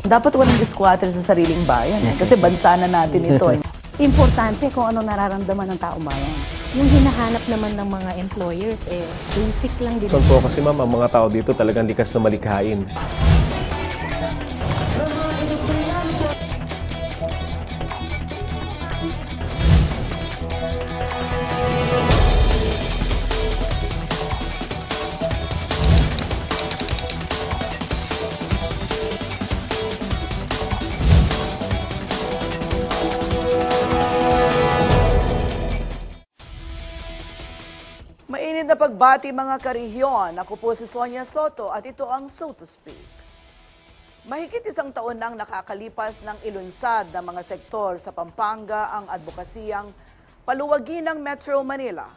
Dapat walang squatter sa sariling bayan kasi bansa na natin ito. Importante kung ano nararamdaman ng taong bayan. Yung hinahanap naman ng mga employers, basic lang din. So po kasi ma'am, ang mga tao dito talagang likas na malikhain. Mainit na pagbati mga karehiyon. Ako po si Sonia Soto at ito ang So to Speak. Mahigit isang taon nang nakakalipas ng ilunsad ng mga sektor sa Pampanga ang advokasiyang paluwagin ng Metro Manila.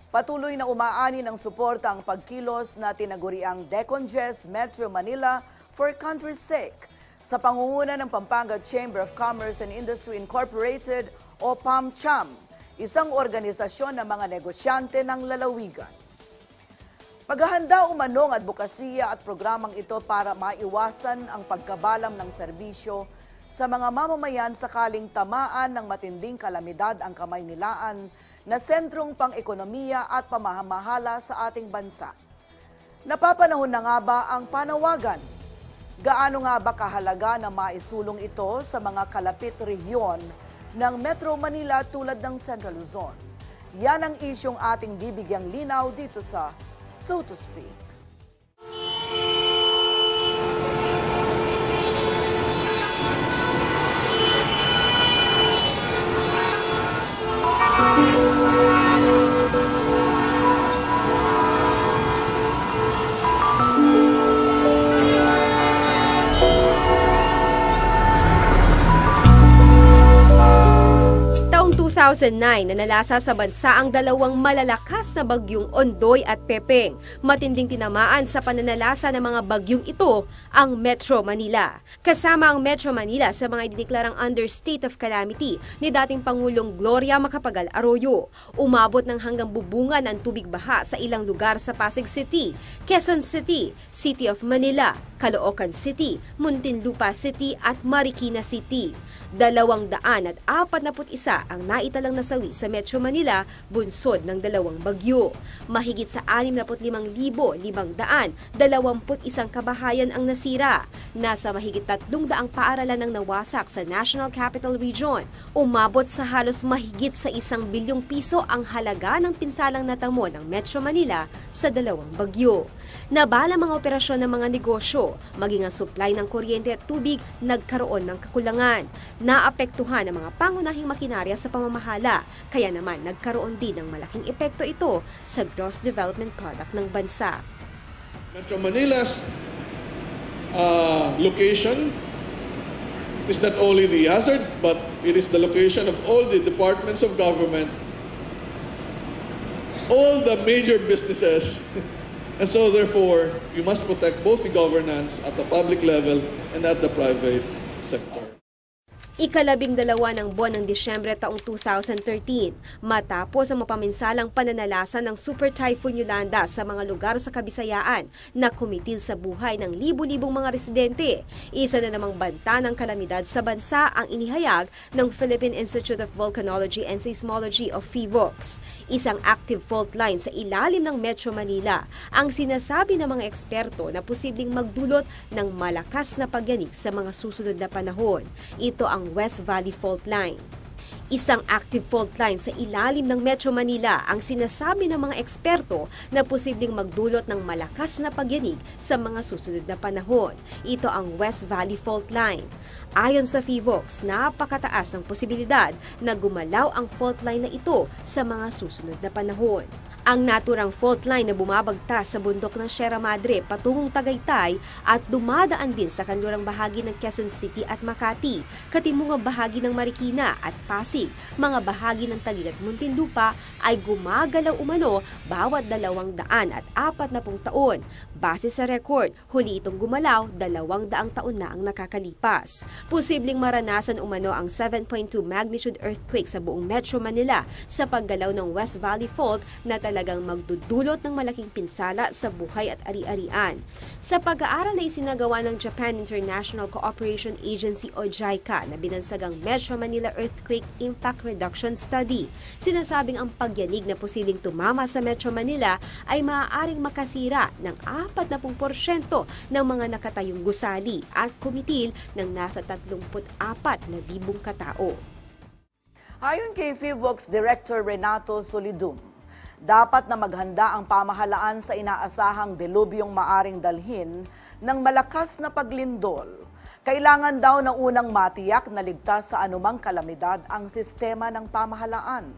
Patuloy na umaani ng suporta ang pagkilos na tinaguriang Decongest Metro Manila for Country's Sake sa pangunguna ng Pampanga Chamber of Commerce and Industry Incorporated o PAMCHAM, isang organisasyon ng mga negosyante ng lalawigan. Maghahanda umanong advokasya at programang ito para maiwasan ang pagkabalam ng serbisyo sa mga mamamayan sakaling tamaan ng matinding kalamidad ang Kamaynilaan na sentrong pang-ekonomiya at pamamahala sa ating bansa. Napapanahon na nga ba ang panawagan? Gaano nga ba kahalaga na maisulong ito sa mga kalapit rehiyon ng Metro Manila tulad ng Central Luzon? Yan ang isyong ating bibigyang linaw dito sa So to Speak. Taong 2009, nanalasa sa bansa ang dalawang malalakas na bagyong Ondoy at Pepeng. Matinding tinamaan sa pananalasa ng mga bagyong ito ang Metro Manila. Kasama ang Metro Manila sa mga idineklarang under state of calamity ni dating Pangulong Gloria Macapagal Arroyo. Umabot ng hanggang bubungan ng tubig baha sa ilang lugar sa Pasig City, Quezon City, City of Manila, Caloocan City, Muntinlupa City at Marikina City. 241 ang naitalang nasawi sa Metro Manila bunsod ng dalawang bagyo. Mahigit sa 65,521 kabahayan ang nasira. Nasa mahigit 300 paaralan ang nawasak sa National Capital Region. Umabot sa halos mahigit sa 1 bilyong piso ang halaga ng pinsalang natamo ng Metro Manila sa dalawang bagyo. Nabala mga operasyon ng mga negosyo, maging ang supply ng kuryente at tubig nagkaroon ng kakulangan. Naapektuhan ang mga pangunahing makinarya sa pamamahala, kaya naman nagkaroon din ng malaking epekto ito sa gross development product ng bansa. Metro Manila's location is not only the hazard, but it is the location of all the departments of government, all the major businesses. And so, therefore, you must protect both the governance at the public level and at the private sector. Ika-12 ng buwan ng Disyembre taong 2013, matapos ang mapaminsalang pananalasa ng Super Typhoon Yolanda sa mga lugar sa Kabisayaan na kumitil sa buhay ng libu-libong mga residente. Isa na namang banta ng kalamidad sa bansa ang inihayag ng Philippine Institute of Volcanology and Seismology o PHIVOLCS. Isang active fault line sa ilalim ng Metro Manila ang sinasabi ng mga eksperto na posibleng magdulot ng malakas na pagyanig sa mga susunod na panahon. Ito ang West Valley Fault Line. Isang active fault line sa ilalim ng Metro Manila ang sinasabi ng mga eksperto na posibleng magdulot ng malakas na pagyanig sa mga susunod na panahon. Ito ang West Valley Fault Line. Ayon sa PHIVOLCS, napakataas ang posibilidad na gumalaw ang fault line na ito sa mga susunod na panahon. Ang naturang fault line na bumabagtas sa bundok ng Sierra Madre patungong Tagaytay at dumadaan din sa kanlurang bahagi ng Quezon City at Makati, katimungang bahagi ng Marikina at Pasig, mga bahagi ng Taguig at Muntinlupa ay gumagalaw umano bawat 240 taon. Base sa record, huli itong gumalaw 200 taon na ang nakakalipas. Posibleng maranasan umano ang 7.2 magnitude earthquake sa buong Metro Manila sa paggalaw ng West Valley Fault na talagang magdudulot ng malaking pinsala sa buhay at ari-arian. Sa pag-aaral na isinagawa ng Japan International Cooperation Agency o JICA na binansagang Metro Manila Earthquake Impact Reduction Study, sinasabing ang pagyanig na posibleng tumama sa Metro Manila ay maaaring makasira ng 40% ng mga nakatayong gusali at kumitil ng nasa 34,000 katao. Ayon kay PHIVOLCS Director Renato Solidum, dapat na maghanda ang pamahalaan sa inaasahang delubyong maaring dalhin ng malakas na paglindol. Kailangan daw na unang matiyak na ligtas sa anumang kalamidad ang sistema ng pamahalaan.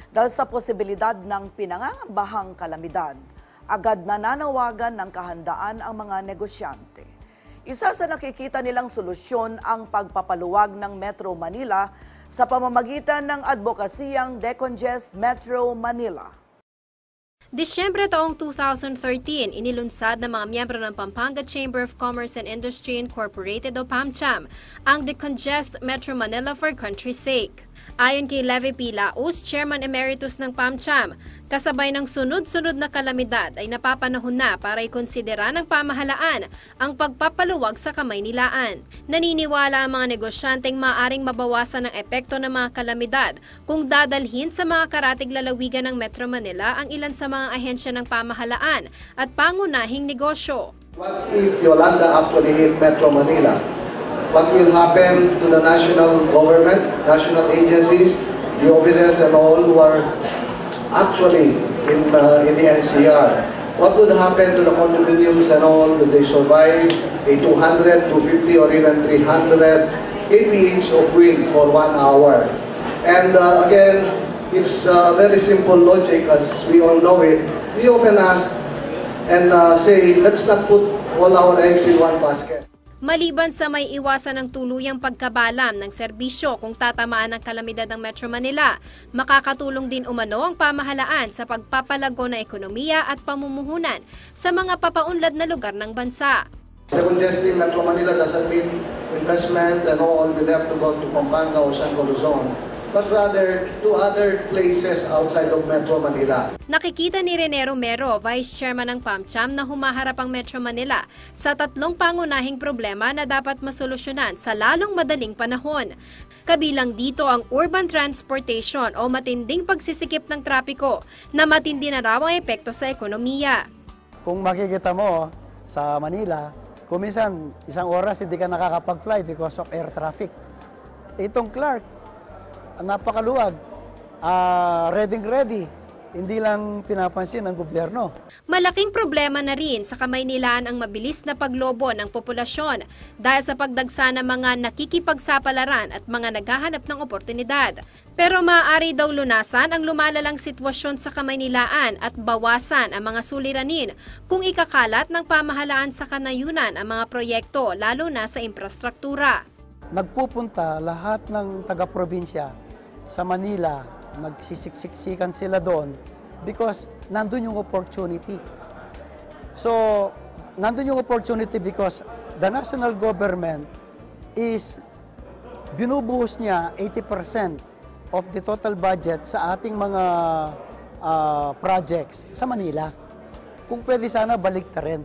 Dahil sa posibilidad ng pinangangambahang kalamidad, agad na nanawagan ng kahandaan ang mga negosyante. Isa sa nakikita nilang solusyon ang pagpapaluwag ng Metro Manila sa pamamagitan ng advokasiyang Decongest Metro Manila. Disyembre taong 2013, inilunsad ng mga miyembro ng Pampanga Chamber of Commerce and Industry Incorporated o PAMCHAM ang Decongest Metro Manila for Country's Sake. Ayon kay Levy P. Laus, Chairman Emeritus ng PAMCHAM, kasabay ng sunod-sunod na kalamidad ay napapanahon na para ikonsidera ng pamahalaan ang pagpapaluwag sa Kamaynilaan. Naniniwala ang mga negosyanteng maaring mabawasan ng epekto ng mga kalamidad kung dadalhin sa mga karatig lalawigan ng Metro Manila ang ilan sa mga ahensya ng pamahalaan at pangunahing negosyo. What if Yolanda actually hit Metro Manila? What will happen to the national government, national agencies, the officers and all who are actually in the NCR? What would happen to the condominiums and all? Will they survive a 200, 250 or even 300 kph of wind for 1 hour? And again, it's very simple logic as we all know it. We often ask and say, let's not put all our eggs in one basket. Maliban sa may iwasan ng tuluyang pagkabalam ng serbisyo kung tatamaan ng kalamidad ng Metro Manila, makakatulong din umano ang pamahalaan sa pagpapalago ng ekonomiya at pamumuhunan sa mga papaunlad na lugar ng bansa. Decongesting Metro Manila doesn't mean investment and all will have to go to Pampanga or San Luzon, but rather to other places outside of Metro Manila. Nakikita ni Rene Romero, Vice Chairman ng PAMCHAM, na humaharap ang Metro Manila sa tatlong pangunahing problema na dapat masolusyonan sa lalong madaling panahon. Kabilang dito ang urban transportation o matinding pagsisikip ng trapiko na matindi na raw ang epekto sa ekonomiya. Kung makikita mo sa Manila, kung minsan isang oras hindi ka nakakapag-fly because of air traffic. Itong Clark, napakaluwag, ready, hindi lang pinapansin ng gobyerno. Malaking problema na rin sa Kamaynilaan ang mabilis na paglobo ng populasyon dahil sa pagdagsa ng mga nakikipagsapalaran at mga naghahanap ng oportunidad. Pero maaari daw lunasan ang lumalalang sitwasyon sa Kamaynilaan at bawasan ang mga suliranin kung ikakalat ng pamahalaan sa kanayunan ang mga proyekto lalo na sa infrastruktura. Nagpupunta lahat ng taga-probinsya sa Manila, nagsisiksikan sila doon because nandun yung opportunity. So, nandun yung opportunity because the national government is binubuhos niya 80% of the total budget sa ating mga projects sa Manila. Kung pwede sana balik ta rin.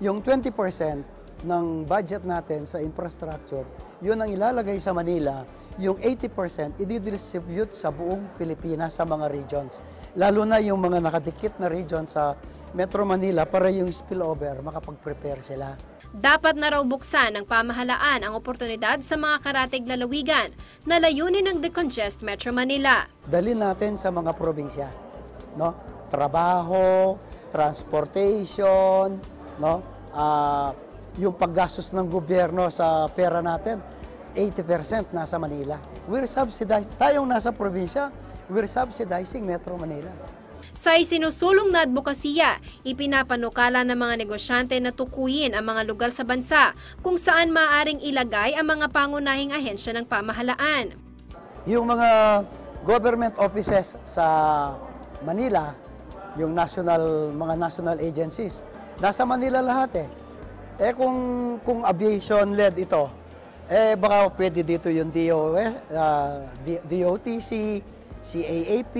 Yung 20% ng budget natin sa infrastructure, yun ang ilalagay sa Manila. Yung 80% i-distribute sa buong Pilipinas sa mga regions. Lalo na yung mga nakadikit na regions sa Metro Manila para yung spillover, makapag-prepare sila. Dapat na raw buksan ng pamahalaan ang oportunidad sa mga karatig lalawigan na layunin ng Decongest Metro Manila. Dalhin natin sa mga probinsya, no? Trabaho, transportation, no? Yung paggastos ng gobyerno sa pera natin, 80% nasa Manila. We're subsidizing, tayong nasa probinsya, we're subsidizing Metro Manila. Sa isinusulong na advokasya, ipinapanukala ng mga negosyante na tukuyin ang mga lugar sa bansa kung saan maaaring ilagay ang mga pangunahing ahensya ng pamahalaan. Yung mga government offices sa Manila, yung mga national agencies, nasa Manila lahat eh. Kung aviation-led ito, baka pwede dito yung DOTC, CAAP,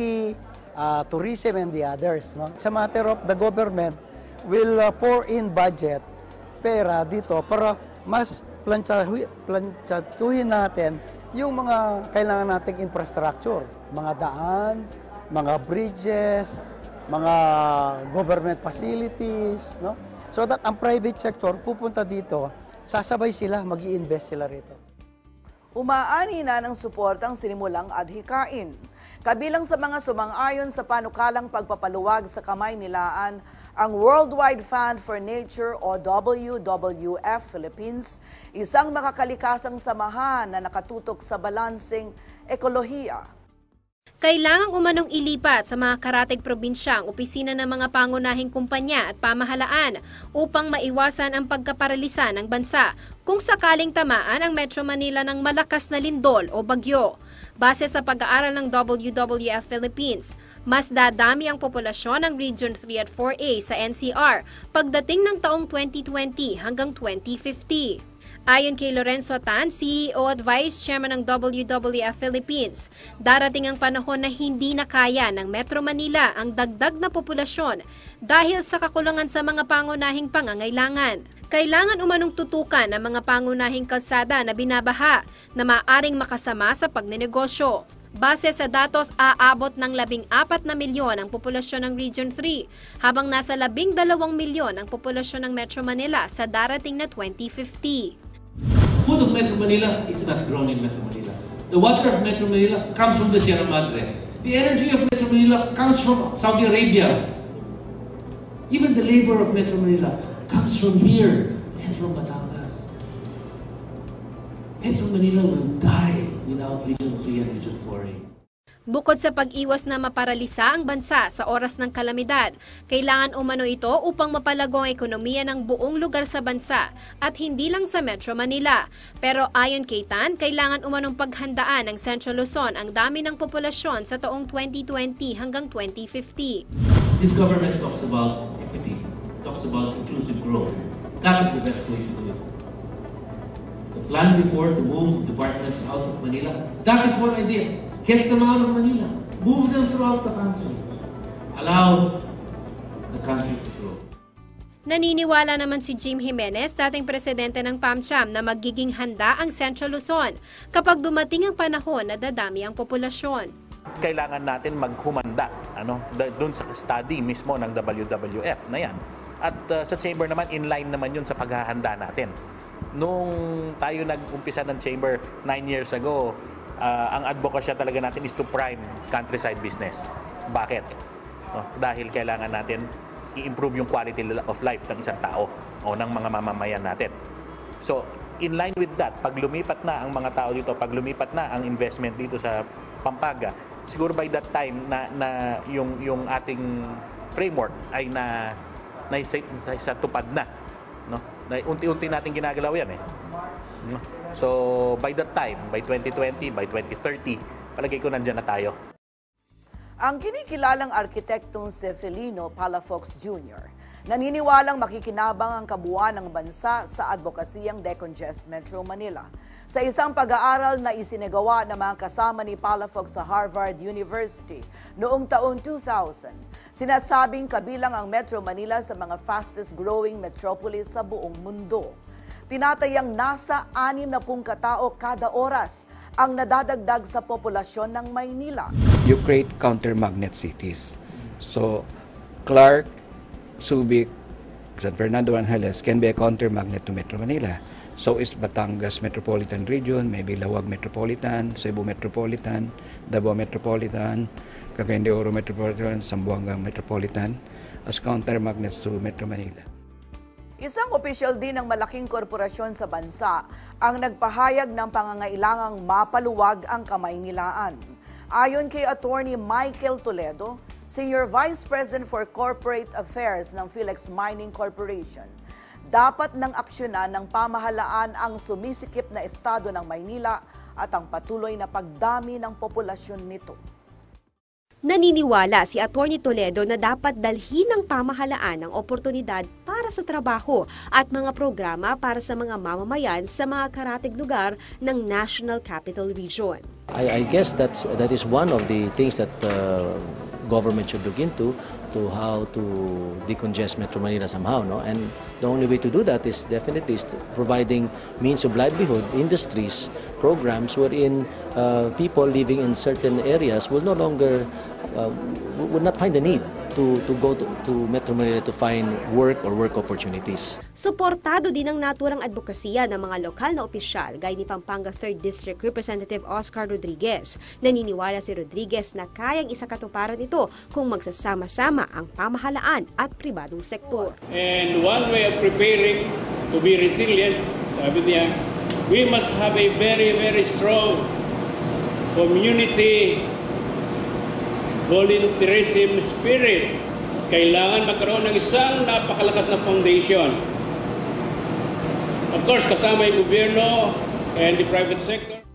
tourism and the others. No? It's a matter of the government will pour in budget, pera dito para mas planchatuhin natin yung mga kailangan nating infrastructure, mga daan, mga bridges, mga government facilities, no? So that ang private sector pupunta dito, sasabay sila, mag-i-invest sila rito. Umaani na ng suportang sinimulang adhikain. Kabilang sa mga sumang-ayon sa panukalang pagpapaluwag sa Kamay-Nilaan, ang Worldwide Fund for Nature o WWF Philippines, isang makakalikasang samahan na nakatutok sa balanseng ekolohiya. Kailangang umanong ilipat sa mga karatig probinsya ang opisina ng mga pangunahing kumpanya at pamahalaan upang maiwasan ang pagkaparalisa ng bansa kung sakaling tamaan ang Metro Manila ng malakas na lindol o bagyo. Base sa pag-aaral ng WWF Philippines, mas dadami ang populasyon ng Region 3 at 4A sa NCR pagdating ng taong 2020 hanggang 2050. Ayon kay Lorenzo Tan, CEO at Vice Chairman ng WWF Philippines, darating ang panahon na hindi na kaya ng Metro Manila ang dagdag na populasyon dahil sa kakulangan sa mga pangunahing pangangailangan. Kailangan umanong tutukan ang mga pangunahing kalsada na binabaha na maaring makasama sa pagnenegosyo. Base sa datos, aabot ng 14 na milyon ang populasyon ng Region 3, habang nasa 12 milyon ang populasyon ng Metro Manila sa darating na 2050. Food of Metro Manila is not grown in Metro Manila. The water of Metro Manila comes from the Sierra Madre. The energy of Metro Manila comes from Saudi Arabia. Even the labor of Metro Manila comes from here and from Batangas. Metro Manila will die without Region 3 and Region 4A. Bukod sa pag-iwas na maparalisa ang bansa sa oras ng kalamidad, kailangan umano ito upang mapalago ang ekonomiya ng buong lugar sa bansa at hindi lang sa Metro Manila. Pero ayon kay Tan, kailangan umanong paghandaan ng Central Luzon ang dami ng populasyon sa taong 2020 hanggang 2050. This government talks about equity, talks about inclusive growth. That is the best way to do it. The plan before to move departments out of Manila, that is what I did. Get them out of Manila. Move them throughout the country. Allow the country to grow. Naniniwala naman si Jim Jimenez, dating presidente ng PAMCHAM, na magiging handa ang Central Luzon kapag dumating ang panahon na dadami ang populasyon. Kailangan natin maghumanda doon sa study mismo ng WWF na yan. At sa chamber naman, in-line naman yun sa paghahanda natin. Nung tayo nag-umpisa ng chamber 9 years ago, ang advokasya talaga natin is to prime countryside business. Bakit? Dahil kailangan natin i-improve yung quality of life ng isang tao o ng mga mamamayan natin. So, in line with that, pag lumipat na ang mga tao dito, pag lumipat na ang investment dito sa Pampanga, siguro by that time na yung ating framework ay na sa tupad na. No? Unti-unti natin ginagalaw yan eh. No? So, by that time, by 2020, by 2030, palagay ko nandyan na tayo. Ang kinikilalang arkitektong si Felino Palafox Jr. naniniwalang makikinabang ang kabuuan ng bansa sa advokasiyang Decongest Metro Manila. Sa isang pag-aaral na isinagawa ng mga kasama ni Palafox sa Harvard University noong taon 2000, sinasabing kabilang ang Metro Manila sa mga fastest growing metropolis sa buong mundo. Tinatayang nasa 60 katao kada oras ang nadadagdag sa populasyon ng Maynila. You create counter-magnet cities. So, Clark, Subic, San Fernando, Angeles can be a counter-magnet to Metro Manila. So is Batangas Metropolitan Region, maybe Lawag Metropolitan, Cebu Metropolitan, Davao Metropolitan, Cagayan de Oro Metropolitan, Zamboanga Metropolitan as counter-magnets to Metro Manila. Isang opisyal din ng malaking korporasyon sa bansa ang nagpahayag ng pangangailangang mapaluwag ang Kamay-Nilaan. Ayon kay Attorney Michael Toledo, Senior Vice President for Corporate Affairs ng Philex Mining Corporation, dapat nang aksyonan ng pamahalaan ang sumisikip na estado ng Maynila at ang patuloy na pagdami ng populasyon nito. Naniniwala si Atty. Toledo na dapat dalhin ng pamahalaan ang oportunidad para sa trabaho at mga programa para sa mga mamamayan sa mga karatig lugar ng National Capital Region. I guess that is one of the things that government should look into to how to decongest Metro Manila somehow, no? And the only way to do that is definitely providing means of livelihood, industries, programs wherein people living in certain areas will no longer would not find the need to go to Metro Manila to find work or work opportunities. Suportado din ang naturang advokasya ng mga lokal na opisyal gaya ni Pampanga 3rd District Representative Oscar Rodriguez. Naniniwala si Rodriguez na kayang isakatuparan ito kung magsasama-sama ang pamahalaan at pribadong sektor. And one way of preparing to be resilient, sabi niya, we must have a very, very strong community volunteerism spirit. Kailangan magkaroon ng isang napakalakas na foundation. Of course, kasama yung gobyerno and the private sector.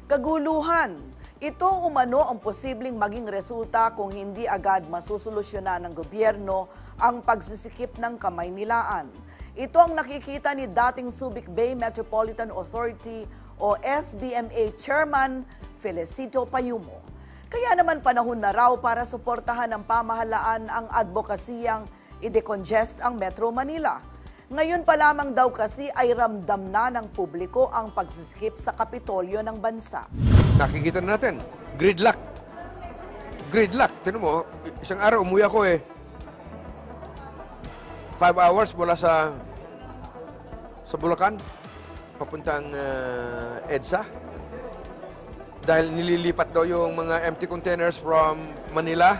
Kaguluhan. Ito umano ang posibleng maging resulta kung hindi agad masusolusyonan ng gobyerno ang pagsisikip ng Kamaynilaan. Ito ang nakikita ni dating Subic Bay Metropolitan Authority o SBMA Chairman Felicito Payumo. Kaya naman panahon na raw para suportahan ng pamahalaan ang advokasiyang i-decongest ang Metro Manila. Ngayon pa lamang daw kasi ay ramdam na ng publiko ang pagsisikip sa Kapitolyo ng bansa. Nakikita natin, gridlock. Gridlock. Tinan mo, isang araw umuwi ako 5 hours mula sa Bulacan, papuntang EDSA. Dahil nililipat daw yung mga empty containers from Manila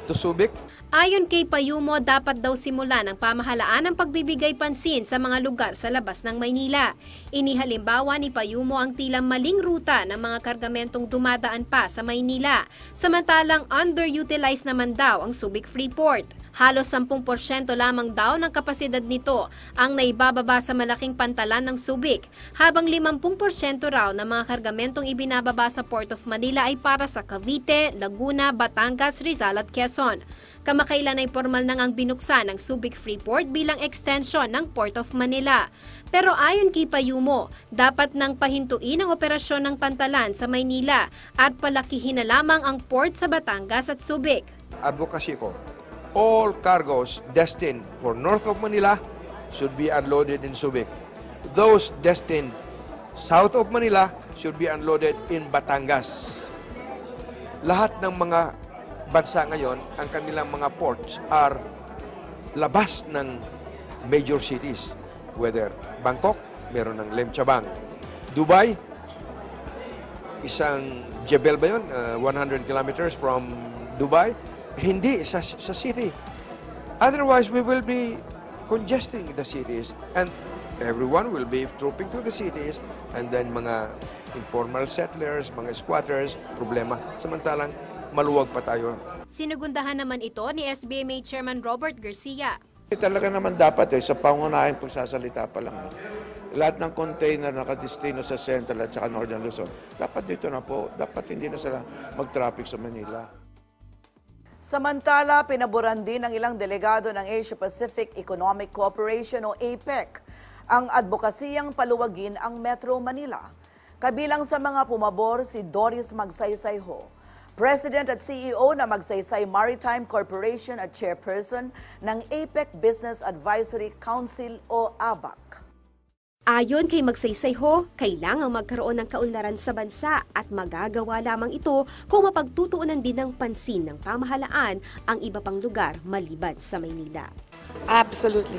to Subic. Ayon kay Payumo, dapat daw simulan ng pamahalaan ang pagbibigay pansin sa mga lugar sa labas ng Maynila. Inihalimbawa ni Payumo ang tila maling ruta ng mga kargamentong dumadaan pa sa Maynila, samantalang underutilized naman daw ang Subic Freeport. Halos 10% lamang daw ng kapasidad nito ang naibababa sa malaking pantalan ng Subic, habang 50% raw ng mga kargamentong ibinababa sa Port of Manila ay para sa Cavite, Laguna, Batangas, Rizal at Quezon. Kamakailan ay formal nang ang binuksan ng Subic Freeport bilang extension ng Port of Manila. Pero ayon kay Payumo, dapat nang pahintuin ang operasyon ng pantalan sa Maynila at palakihin na lamang ang port sa Batangas at Subic. Advocacy ko, all cargoes destined for north of Manila should be unloaded in Subic. Those destined south of Manila should be unloaded in Batangas. Lahat ng mga bansa ngayon, ang kanilang mga ports are labas ng major cities. Whether Bangkok, meron ng Lemchabang. Dubai, isang Jebel ba yun? 100 kilometers from Dubai. Hindi sa city. Otherwise, we will be congesting the cities and everyone will be trooping to the cities and then mga informal settlers, mga squatters, problema. Samantalang maluwag pa tayo. Sinugundahan naman ito ni SBMA Chairman Robert Garcia. Talaga naman dapat sa pangunahing pagsasalita pa lang. Lahat ng container nakadestino sa Central at saka Northern Luzon, dapat dito na po. Dapat hindi na sila mag-traffic sa Manila. Samantala, pinaboran din ng ilang delegado ng Asia-Pacific Economic Cooperation o APEC ang advokasiyang paluwagin ang Metro Manila. Kabilang sa mga pumabor si Doris Magsaysay-Ho, President at CEO ng Magsaysay Maritime Corporation at Chairperson ng APEC Business Advisory Council o ABAC. Ayon kay Magsaysay-Ho, kailangang magkaroon ng kaunlaran sa bansa at magagawa lamang ito kung mapagtutuunan din ng pansin ng pamahalaan ang iba pang lugar maliban sa Maynila. Absolutely.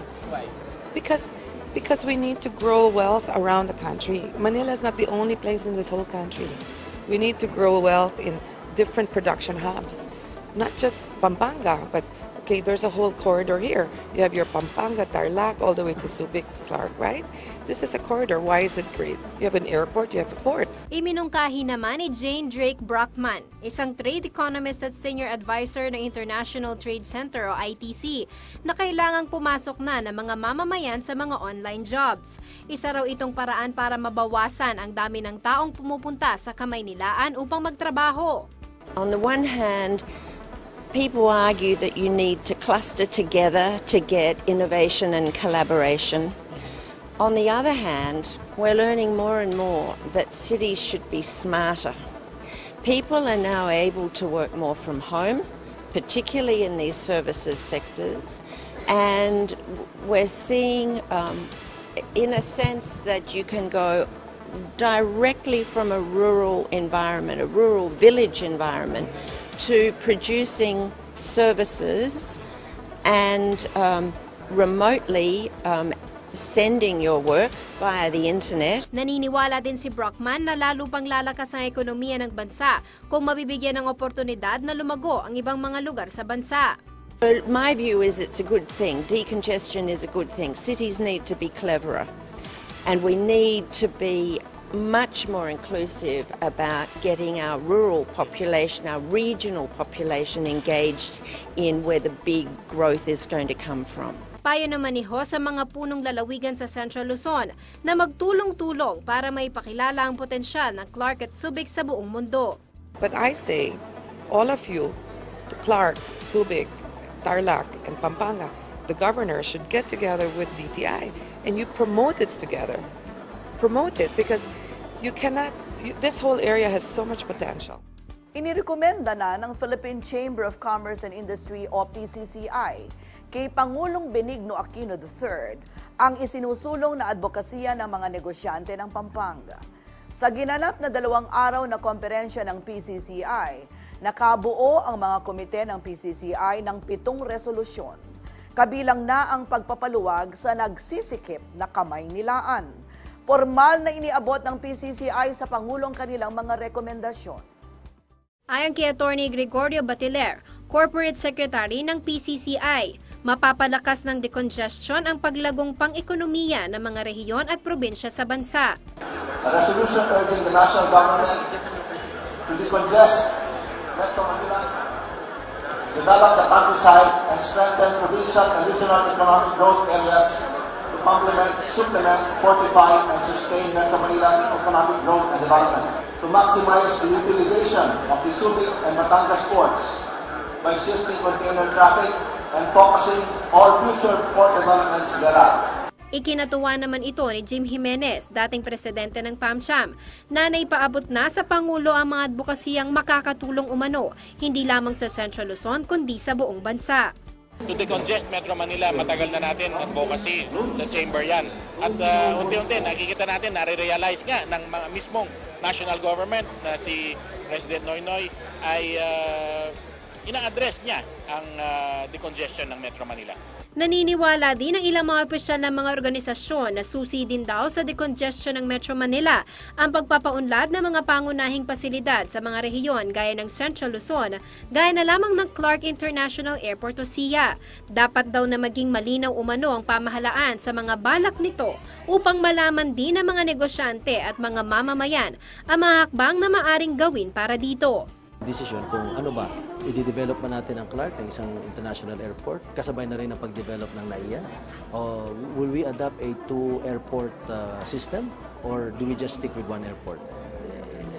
Because we need to grow wealth around the country. Manila is not the only place in this whole country. We need to grow wealth in different production hubs. Not just Pampanga, but okay, there's a whole corridor here. You have your Pampanga, Tarlac, all the way to Subic, Clark, right? This is a corridor. Why is it great? You have an airport, you have a port. Iminungkahi naman ni Jane Drake Brockman, isang trade economist at senior advisor ng International Trade Center o ITC, na kailangang pumasok na ng mga mamamayan sa mga online jobs. Isa raw itong paraan para mabawasan ang dami ng taong pumupunta sa Kamaynilaan upang magtrabaho. On the one hand, people argue that you need to cluster together to get innovation and collaboration. On the other hand, we're learning more and more that cities should be smarter. People are now able to work more from home, particularly in these services sectors, and we're seeing, in a sense, that you can go directly from a rural environment, a rural village environment, to producing services and remotely sending your work via the internet. Naniniwala din si Brockman na lalo pang lalakas ang ekonomiya ng bansa kung mabibigyan ng oportunidad na lumago ang ibang mga lugar sa bansa. My view is it's a good thing. Decongestion is a good thing. Cities need to be cleverer, and we need to be much more inclusive about getting our rural population, our regional population engaged in where the big growth is going to come from. Payo naman ni Ho sa mga punong lalawigan sa Central Luzon na magtulong-tulong para maipakilala ang potensyal ng Clark at Subic sa buong mundo. But I say, all of you, Clark, Subic, Tarlac, and Pampanga, the governor should get together with DTI and you promote it together. Promote it because you cannot, this whole area has so much potential. Inirekomenda na ng Philippine Chamber of Commerce and Industry o PCCI kay Pangulong Benigno Aquino III ang isinusulong na advokasya ng mga negosyante ng Pampanga. Sa ginanap na 2 araw na komperensya ng PCCI, nakabuo ang mga komite ng PCCI ng 7 resolusyon. Kabilang na ang pagpapaluwag sa nagsisikip na kamay nilaan. Formal na iniabot ng PCCI sa Pangulong kanilang mga rekomendasyon. Ayon kay Attorney Gregorio Batiler, Corporate Secretary ng PCCI, mapapalakas ng decongestion ang paglagong pang-ekonomiya ng mga rehiyon at probinsya sa bansa. A resolution urging the national government to decongest Metro Manila, develop the countryside, and strengthen provincial and regional economic growth areas to complement, supplement, fortify, and sustain Metro Manila's economic growth and development. To maximize the utilization of the Subic and Batangas ports by shifting container traffic and focusing all future port developments thereof. Ikinatuwa naman ito ni Jim Jimenez, dating presidente ng PAMCHAM, na naipaabot na sa Pangulo ang mga advokasiyang makakatulong umano, hindi lamang sa Central Luzon kundi sa buong bansa. To decongest Metro Manila, matagal na natin advocacy sa chamber yan. At unti-unti nakikita natin, nare-realize nga ng mga mismong national government na si President Noynoy ay ina-address niya ang decongestion ng Metro Manila. Naniniwala din ang ilang mga opisyal ng mga organisasyon na susi din daw sa decongestion ng Metro Manila ang pagpapaunlad ng mga pangunahing pasilidad sa mga rehiyon gaya ng Central Luzon, gaya na lamang ng Clark International Airport o SIA. Dapat daw na maging malinaw umano ang pamahalaan sa mga balak nito upang malaman din ng mga negosyante at mga mamamayan ang mga hakbang na maaring gawin para dito. Decision kung ano ba, i-develop ba natin ang Clark, ang isang international airport, kasabay na rin ang pag-develop ng NAIA, o will we adopt a 2-airport system, or do we just stick with 1 airport?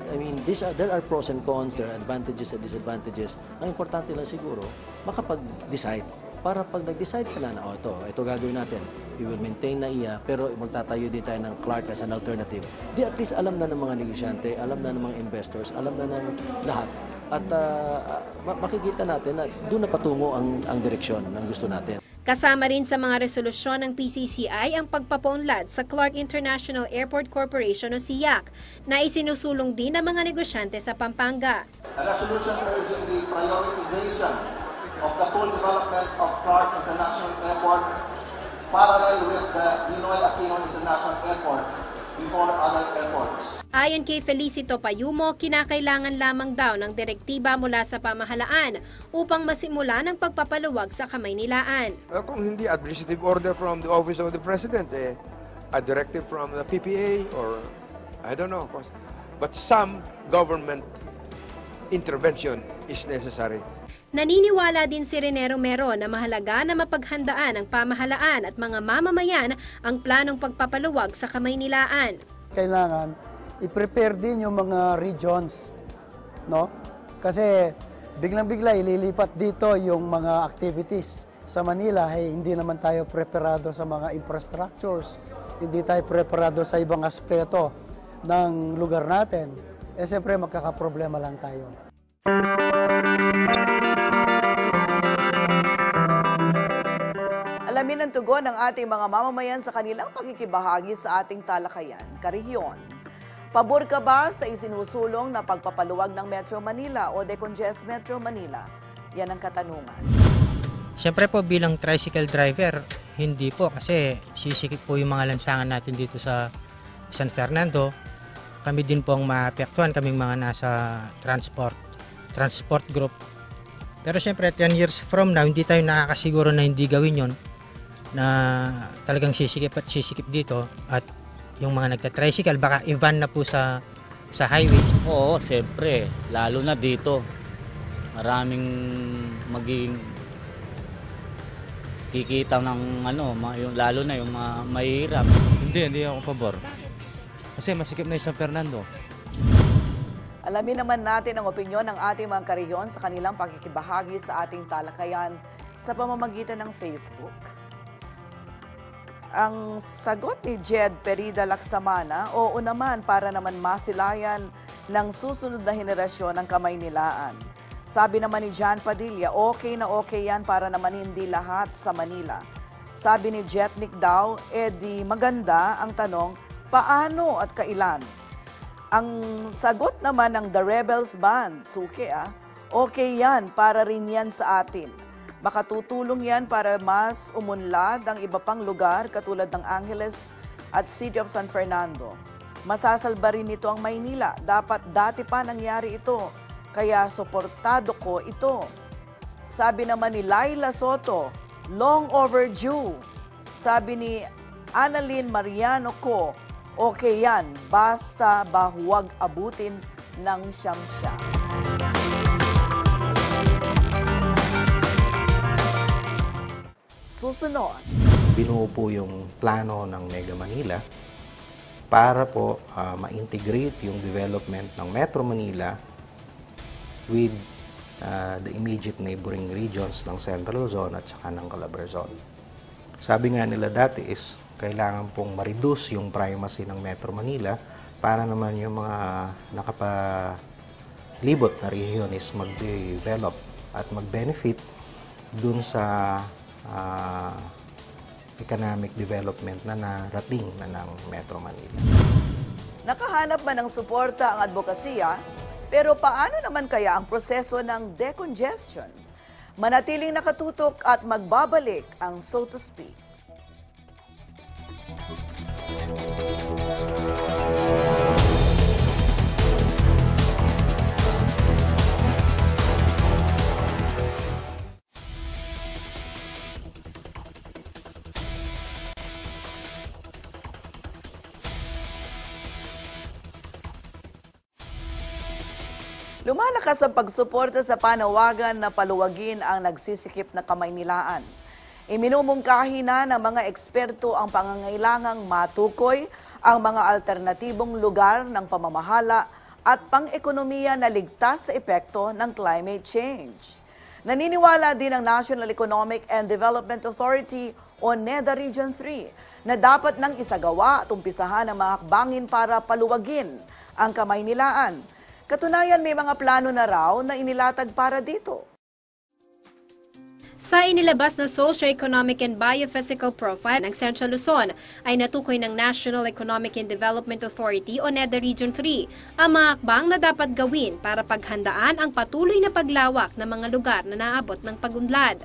I mean, there are pros and cons, there are advantages and disadvantages. Ang importante lang siguro, makapag-decide. Para pag nag-decide ka na, ito gagawin natin. We will maintain NAIA, pero magtatayo din tayo ng Clark as an alternative. Di at least alam na ng mga negosyante, alam na ng mga investors, alam na ng lahat. At makikita natin na doon na patungo ang direksyon ng gusto natin. Kasama rin sa mga resolusyon ng PCCI ang pagpapaunlad sa Clark International Airport Corporation o SIAC na isinusulong din ng mga negosyante sa Pampanga. A resolution urging the prioritization of the full development of Clark International Airport parallel with the Ninoy Aquino International Airport before other airports. Ayon kay Felicito Payumo, kinakailangan lamang daw ng direktiba mula sa pamahalaan upang masimula ng pagpapaluwag sa Kamaynilaan. Kung hindi administrative order from the Office of the President, a directive from the PPA or I don't know. But some government intervention is necessary. Naniniwala din si Rene Romero na mahalaga na mapaghandaan ng pamahalaan at mga mamamayan ang planong pagpapaluwag sa Kamaynilaan. Kailangan i-prepare din yung mga regions, no? Kasi biglang-bigla ililipat dito yung mga activities sa Manila. Hindi naman tayo preparado sa mga infrastructures, hindi tayo preparado sa ibang aspeto ng lugar natin. siyempre magkakaproblema lang tayo. Alamin ang tugon ng ating mga mamamayan sa kanilang pakikibahagi sa ating talakayan, Karehiyon. Pabor ka ba sa isinusulong na pagpapaluwag ng Metro Manila o decongest Metro Manila? Yan ang katanungan. Siyempre po bilang tricycle driver, hindi po kasi sisikip po yung mga lansangan natin dito sa San Fernando. Kami din po ang maapektuhan, kaming mga nasa transport group. Pero siyempre 10 years from now, hindi tayo nakakasiguro na hindi gawin yon, na talagang sisikip at sisikip dito, at yung mga nagta-tricycle baka i-van na po sa highway. Oo, siyempre, lalo na dito. Maraming maging kikita ng yung, lalo na yung mahirap. Hindi ako pabor. Kasi masikip na yung San Fernando. Alamin naman natin ang opinyon ng ating mga Karehiyon sa kanilang pakikibahagi sa ating talakayan sa pamamagitan ng Facebook. Ang sagot ni Jed Perida Laksamana, oo naman para naman masilayan ng susunod na henerasyon ng Kamaynilaan. Sabi naman ni John Padilla, okay na okay yan para naman hindi lahat sa Manila. Sabi ni Jetnik daw, di maganda ang tanong, paano at kailan? Ang sagot naman ng The Rebels Band, suke okay yan para rin yan sa atin. Makatutulong yan para mas umunlad ang iba pang lugar katulad ng Angeles at City of San Fernando. Masasalba rin nito ang Maynila. Dapat dati pa nangyari ito. Kaya suportado ko ito. Sabi naman ni Laila Soto, long overdue. Sabi ni Annalyn Mariano ko, okay yan, basta ba huwag abutin ng siyam-siyam. Susunod. Binuo po yung plano ng Mega Manila para po ma-integrate yung development ng Metro Manila with the immediate neighboring regions ng Central Zone at saka ng Calabarzon. Sabi nga nila dati is kailangan pong ma-reduce yung primacy ng Metro Manila para naman yung mga nakapalibot na rehiyon is mag-develop at mag-benefit dun sa economic development na narating na ng Metro Manila. Nakahanap man ng suporta ang advokasya, pero paano naman kaya ang proseso ng decongestion? Manatiling nakatutok at magbabalik ang So to Speak. Lumalakas ang pagsuporta sa panawagan na paluwagin ang nagsisikip na Kamaynilaan. Iminumungkahi na ng mga eksperto ang pangangailangang matukoy ang mga alternatibong lugar ng pamamahala at pang-ekonomiya na ligtas sa epekto ng climate change. Naniniwala din ang National Economic and Development Authority o NEDA Region 3 na dapat nang isagawa at umpisahan ang mga hakbangin para paluwagin ang Kamaynilaan. Katunayan, may mga plano na raw na inilatag para dito. Sa inilabas na socio-economic and biophysical profile ng Central Luzon ay natukoy ng National Economic and Development Authority o NEDA Region 3 ang mga hakbang na dapat gawin para paghandaan ang patuloy na paglawak ng mga lugar na naabot ng pagunlad.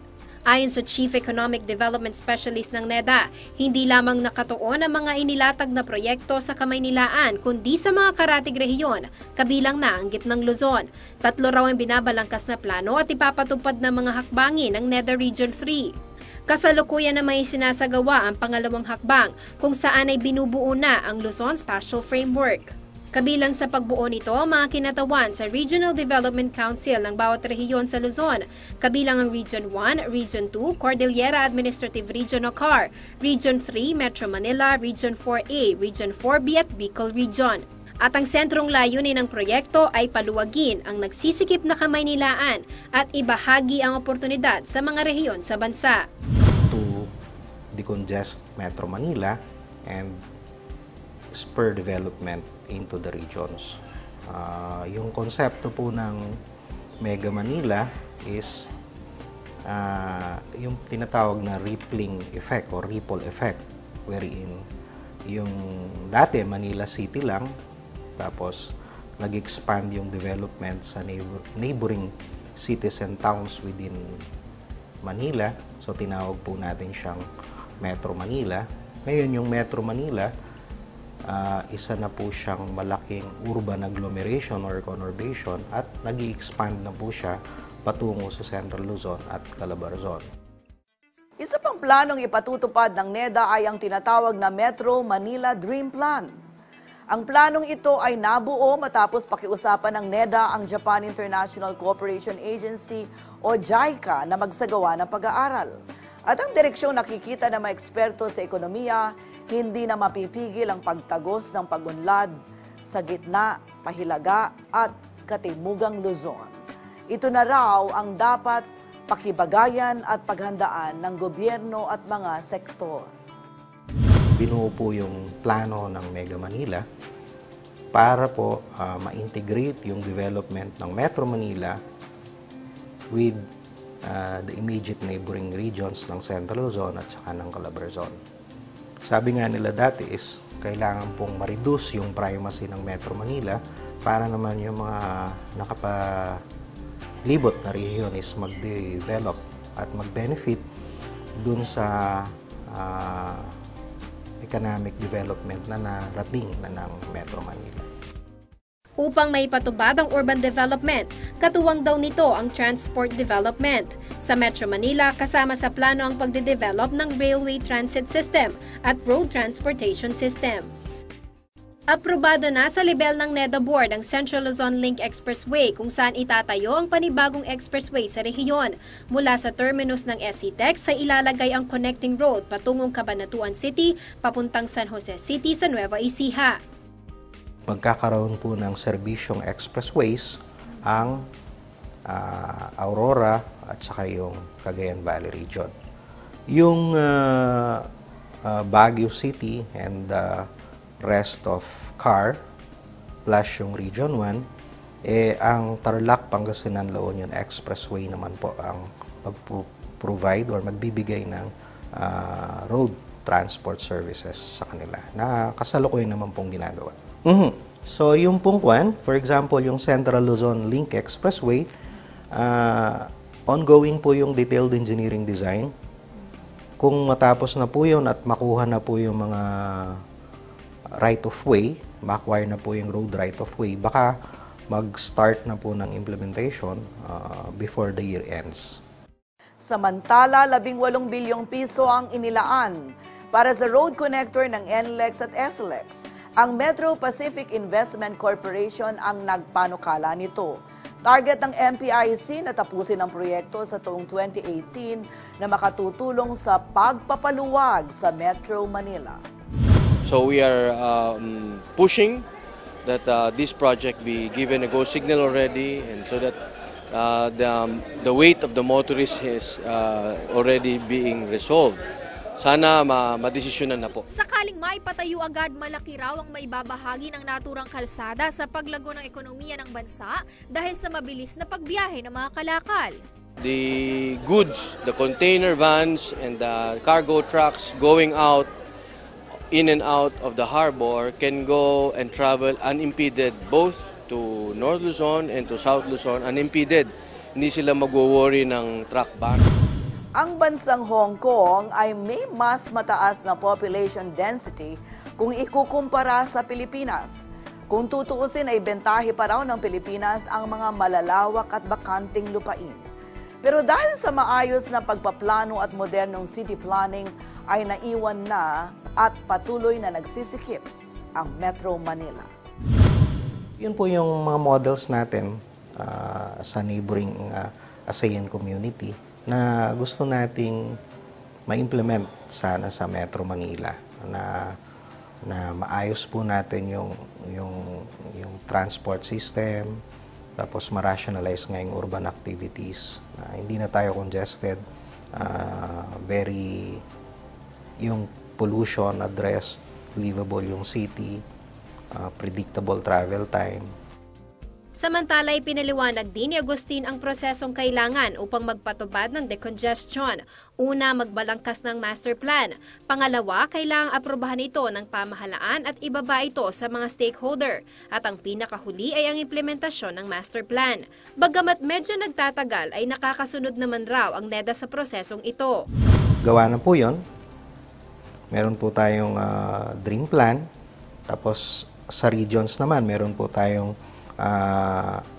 Ayon sa Chief Economic Development Specialist ng NEDA, hindi lamang nakatuon ang mga inilatag na proyekto sa Kamaynilaan kundi sa mga karatig rehiyon, kabilang na ang Gitnang Luzon. 3 raw ang binabalangkas na plano at ipapatupad ng mga hakbangin ng NEDA Region 3. Kasalukuyan na may sinasagawa ang pangalawang hakbang kung saan ay binubuo na ang Luzon Spatial Framework. Kabilang sa pagbuo nito ang mga kinatawan sa Regional Development Council ng bawat rehiyon sa Luzon, kabilang ang Region 1, Region 2, Cordillera Administrative Region o CAR, Region 3, Metro Manila, Region 4A, Region 4B at Bicol Region. At ang sentrong layunin ng proyekto ay paluwagin ang nagsisikip na Kamaynilaan at ibahagi ang oportunidad sa mga rehiyon sa bansa. To decongest Metro Manila and spur development into the regions. Yung konsepto po ng Mega Manila is yung tinatawag na rippling effect or ripple effect, wherein yung dati Manila City lang, tapos nag-expand yung development sa neighboring cities and towns within Manila. So tinawag po natin siyang Metro Manila. Ngayon yung Metro Manila, isa na po siyang malaking urban agglomeration or conurbation at nag-expand na po siya patungo sa Central Luzon at Calabarzon. Isa pang planong ipatutupad ng NEDA ay ang tinatawag na Metro Manila Dream Plan. Ang planong ito ay nabuo matapos pakiusapan ng NEDA ang Japan International Cooperation Agency o JICA na magsagawa ng pag-aaral. At ang direksyong nakikita ng mga eksperto sa ekonomiya, hindi na mapipigil ang pagtagos ng pag-unlad sa gitna, Pahilaga at Katimugang Luzon. Ito na raw ang dapat pakibagayan at paghandaan ng gobyerno at mga sektor. Binuo po yung plano ng Mega Manila para po ma-integrate yung development ng Metro Manila with the immediate neighboring regions ng Central Luzon at saka ng Calabarzon. Sabi nga nila dati is kailangan pong ma-reduce yung primacy ng Metro Manila para naman yung mga nakapalibot na rehiyon is mag-develop at mag-benefit dun sa economic development na narating na ng Metro Manila. Upang maipatubad ang urban development, katuwang daw nito ang transport development. Sa Metro Manila, kasama sa plano ang pagde-develop ng railway transit system at road transportation system. Aprobado na sa level ng NEDA Board ang Central Luzon Link Expressway kung saan itatayo ang panibagong expressway sa rehiyon. Mula sa terminus ng SCTEX sa ilalagay ang connecting road patungong Cabanatuan City papuntang San Jose City sa Nueva Ecija. Magkakaroon po ng serbisyong expressways ang Aurora at saka yung Cagayan Valley region. Yung Baguio City and rest of CAR plus yung Region 1, ang Tarlac, Pangasinan, La Union Expressway naman po ang mag-provide or magbibigay ng road transport services sa kanila na kasalukuyan naman pong ginagawa. So yung pong for example, yung Central Luzon Link Expressway, ongoing po yung detailed engineering design. Kung matapos na po yun at makuha na po yung mga right-of-way, ma-acquire na po yung road right-of-way, baka mag-start na po ng implementation before the year ends. Samantala, 18 bilyong piso ang inilaan para sa road connector ng NLEX at SLEX. Ang Metro Pacific Investment Corporation ang nagpanukala nito. Target ng MPIC na tapusin ang proyekto sa taong 2018 na makatutulong sa pagpapaluwag sa Metro Manila. So we are pushing that this project be given a go signal already, and so that the weight of the motorist is already being resolved. Sana madesisyonan na po. Sakaling maipatayo agad, malaki raw ang maibabahagi ng naturang kalsada sa paglago ng ekonomiya ng bansa dahil sa mabilis na pagbiyahe ng mga kalakal. The goods, the container vans and the cargo trucks going out, in and out of the harbor can go and travel unimpeded both to North Luzon and to South Luzon unimpeded. Hindi sila magwo-worry ng truck ban. Ang bansang Hong Kong ay may mas mataas na population density kung ikukumpara sa Pilipinas. Kung tutuusin ay bentahe pa raw ng Pilipinas ang mga malalawak at bakanting lupain. Pero dahil sa maayos na pagpaplano at modernong city planning ay naiwan na at patuloy na nagsisikip ang Metro Manila. Yun po yung mga models natin sa neighboring ASEAN community na gusto nating ma-implement sana sa Metro Manila na maayos po natin yung transport system, tapos ma-rationalize nga yung urban activities, hindi na tayo congested, yung pollution addressed, livable yung city, predictable travel time. Samantala, ipinaliwanag din ni Agustin ang prosesong kailangan upang magpatupad ng decongestion. Una, magbalangkas ng master plan. Pangalawa, kailangang aprobahan ito ng pamahalaan at ibaba ito sa mga stakeholder. At ang pinakahuli ay ang implementasyon ng master plan. Bagamat medyo nagtatagal, ay nakakasunod naman raw ang NEDA sa prosesong ito. Gawa na po yun. Meron po tayong dream plan. Tapos sa regions naman, meron po tayong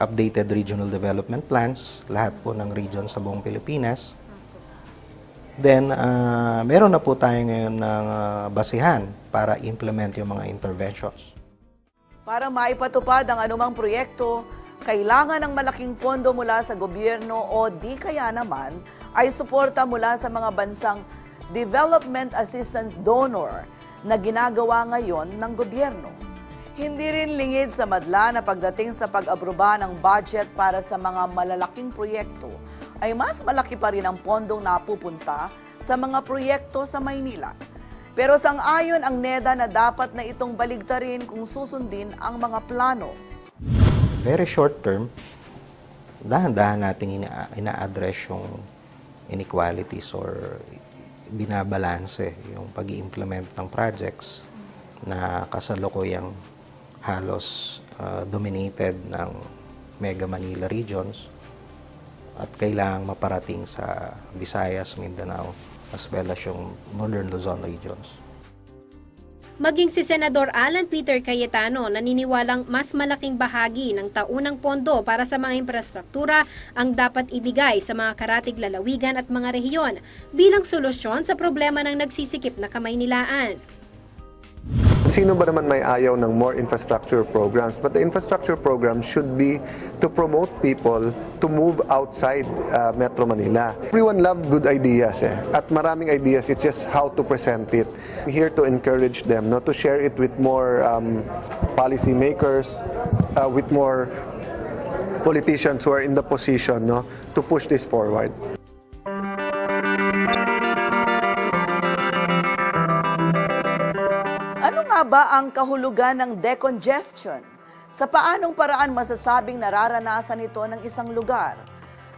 updated regional development plans, lahat po ng regions sa buong Pilipinas. Then, meron na po tayo ngayon ng basihan para implement yung mga interventions. Para maipatupad ang anumang proyekto, kailangan ng malaking pondo mula sa gobyerno o di kaya naman ay suporta mula sa mga bansang development assistance donor na ginagawa ngayon ng gobyerno. Hindi rin lingid sa madla na pagdating sa pag-aproba ng budget para sa mga malalaking proyekto, ay mas malaki pa rin ang pondong napupunta sa mga proyekto sa Maynila. Pero sang-ayon ang NEDA na dapat na itong baligtarin kung susundin ang mga plano. Very short term, dahan-dahan natin ina-address yung inequalities or binabalanse yung pag-i-implement ng projects na kasalukuyang halos dominated ng Mega Manila regions at kailangang maparating sa Visayas, Mindanao, as well as yung Northern Luzon regions. Maging si Senador Alan Peter Cayetano naniniwalang mas malaking bahagi ng taunang pondo para sa mga infrastruktura ang dapat ibigay sa mga karatig lalawigan at mga rehiyon bilang solusyon sa problema ng nagsisikip na Kamaynilaan. Sino ba naman may ayaw ng more infrastructure programs? But the infrastructure program should be to promote people to move outside Metro Manila. Everyone loves good ideas at maraming ideas, it's just how to present it. I'm here to encourage them, to share it with more policy makers, with more politicians who are in the position to push this forward. Ano nga ba ang kahulugan ng decongestion? Sa paanong paraan masasabing nararanasan ito ng isang lugar?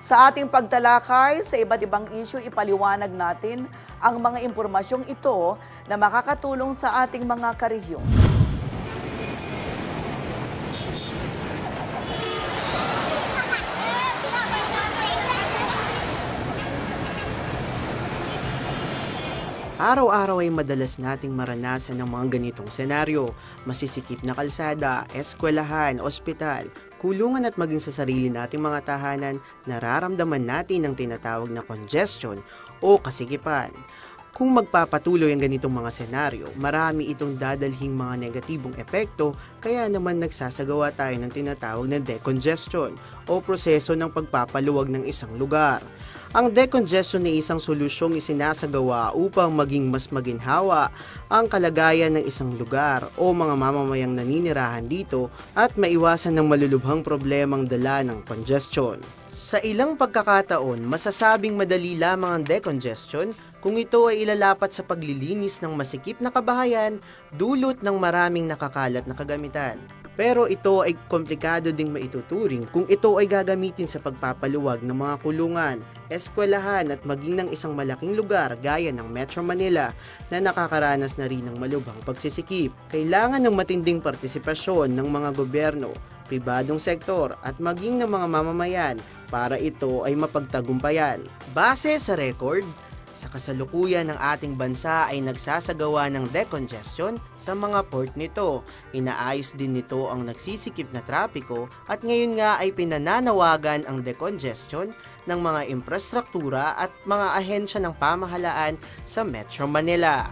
Sa ating pagtalakay sa iba't ibang issue, ipaliwanag natin ang mga impormasyong ito na makakatulong sa ating mga karehiyon. Araw-araw ay madalas nating maranasan ng mga ganitong senaryo. Masisikip na kalsada, eskwelahan, ospital, kulungan at maging sa sarili nating mga tahanan, nararamdaman natin ang tinatawag na congestion o kasikipan. Kung magpapatuloy ang ganitong mga senaryo, marami itong dadalhing mga negatibong epekto, kaya naman nagsasagawa tayo ng tinatawag na decongestion o proseso ng pagpapaluwag ng isang lugar. Ang decongestion ay isang solusyong isinasagawa upang maging mas maginhawa ang kalagayan ng isang lugar o mga mamamayang naninirahan dito at maiwasan ng malulubhang problemang dala ng congestion. Sa ilang pagkakataon, masasabing madali lamang ang decongestion kung ito ay ilalapat sa paglilinis ng masikip na kabahayan dulot ng maraming nakakalat na kagamitan. Pero ito ay komplikado ding maituturing kung ito ay gagamitin sa pagpapaluwag ng mga kulungan, eskwelahan at maging ng isang malaking lugar gaya ng Metro Manila na nakakaranas na rin ng malubhang pagsisikip. Kailangan ng matinding partisipasyon ng mga gobyerno, pribadong sektor at maging ng mga mamamayan para ito ay mapagtagumpayan. Base sa record, sa kasalukuyan ng ating bansa ay nagsasagawa ng decongestion sa mga port nito. Inaayos din nito ang nagsisikip na trapiko at ngayon nga ay pinananawagan ang decongestion ng mga infrastruktura at mga ahensya ng pamahalaan sa Metro Manila.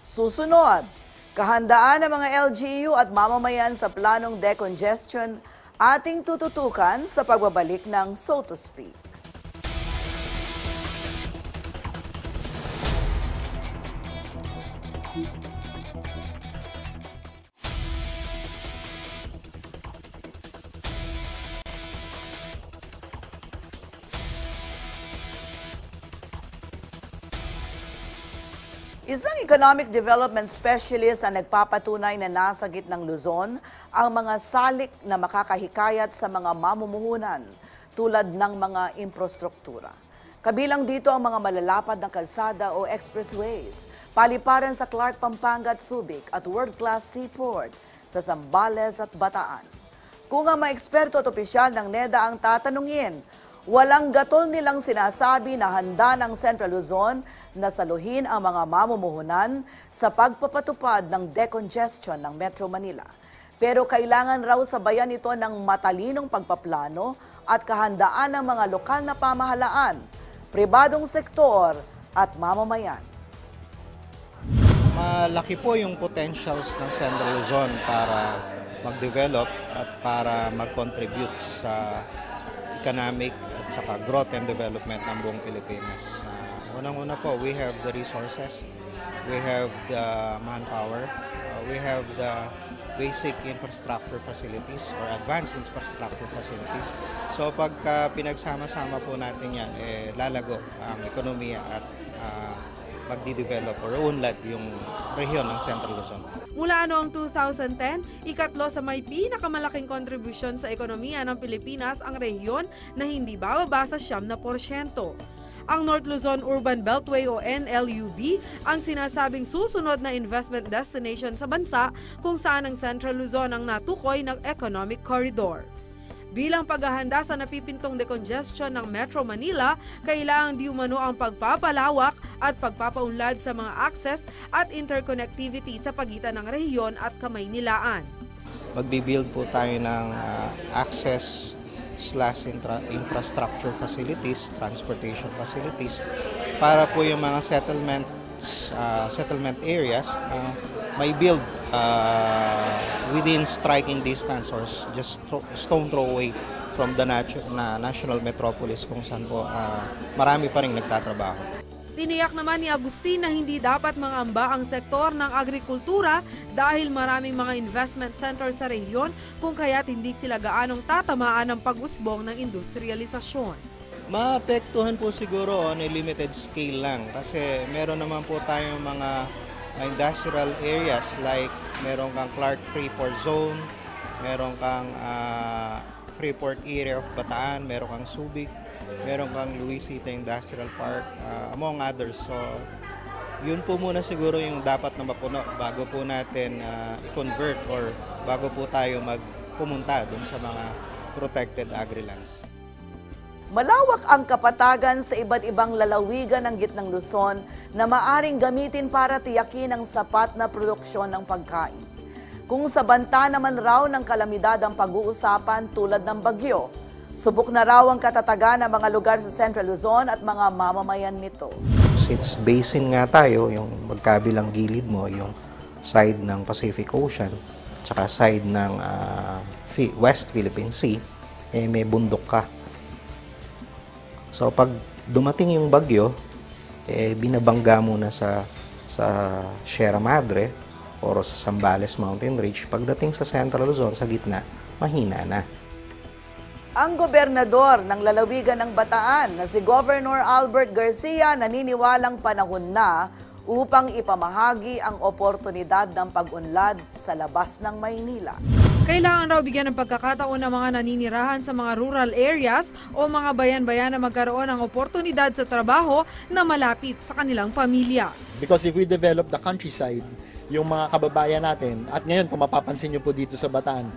Susunod, kahandaan ng mga LGU at mamamayan sa planong decongestion ating tututukan sa pagbabalik ng So to Speak. Isang economic development specialist ang nagpapatunay na nasa gitnang Luzon ang mga salik na makakahikayat sa mga mamumuhunan tulad ng mga infrastruktura. Kabilang dito ang mga malalapad na kalsada o expressways, paliparan sa Clark, Pampanga at Subic at world-class seaport sa Zambales at Bataan. Kung ang mga eksperto at opisyal ng NEDA ang tatanungin, walang gatol nilang sinasabi na handa ng Central Luzon na saluhin ang mga mamumuhunan sa pagpapatupad ng decongestion ng Metro Manila. Pero kailangan raw sabayan ito ng matalinong pagpaplano at kahandaan ng mga lokal na pamahalaan, pribadong sektor at mamamayan. Malaki po yung potentials ng Central Luzon para mag-develop at para mag-contribute sa economic at saka growth and development ng buong Pilipinas. Unang-una po, we have the resources, we have the manpower, we have the basic infrastructure facilities or advanced infrastructure facilities. So pagka pinagsama-sama po natin yan, lalago ang ekonomiya at magdi-develop or unlad yung rehiyon ng Central Luzon. Mula noong 2010, ikatlo sa may pinakamalaking kontribusyon sa ekonomiya ng Pilipinas ang rehiyon na hindi bababa sa 7%. Ang North Luzon Urban Beltway o NLUB ang sinasabing susunod na investment destination sa bansa kung saan ang Central Luzon ang natukoy ng economic corridor. Bilang paghahanda sa napipintong decongestion ng Metro Manila, kailangan di umano ang pagpapalawak at pagpapaunlad sa mga access at interconnectivity sa pagitan ng rehiyon at Kamaynilaan. Magbibuild po tayo ng access/infrastructure facilities, transportation facilities, para po yung mga settlement areas may build within striking distance or just stone throw away from the national metropolis kung saan po marami pa rin nagtatrabaho. Tiniyak naman ni Agustin na hindi dapat mangamba ang sektor ng agrikultura dahil maraming mga investment center sa rehiyon kung kaya't hindi sila gaanong tatamaan ng pag-usbong ng industrialisasyon. Maapektuhan po siguro on a limited scale lang kasi meron naman po tayong mga industrial areas like meron kang Clark Freeport Zone, meron kang Freeport area of Bataan, meron kang Subic, meron kang Luisita Industrial Park, among others. So, yun po muna siguro yung dapat na mapuno bago po natin i-convert or bago po tayo pumunta dun sa mga protected agri-lands. Malawak ang kapatagan sa iba't ibang lalawigan ng gitnang Luzon na maaring gamitin para tiyakin ang sapat na produksyon ng pagkain. Kung sa banta naman raw ng kalamidad ang pag-uusapan tulad ng bagyo, subok na raw ang katatagan ng mga lugar sa Central Luzon at mga mamamayan nito. Since basin nga tayo, yung magkabilang gilid mo, yung side ng Pacific Ocean, tsaka side ng West Philippine Sea, may bundok ka. So pag dumating yung bagyo, binabangga muna sa Sierra Madre or sa Zambales Mountain Ridge. Pagdating sa Central Luzon, sa gitna, mahina na. Ang gobernador ng lalawigan ng Bataan na si Governor Albert Garcia naniniwalang panahon na upang ipamahagi ang oportunidad ng pag-unlad sa labas ng Maynila. Kailangan raw bigyan ng pagkakataon ng mga naninirahan sa mga rural areas o mga bayan-bayan na magkaroon ng oportunidad sa trabaho na malapit sa kanilang pamilya. Because if we develop the countryside, yung mga kababayan natin, at ngayon kung mapapansin nyo po dito sa Bataan,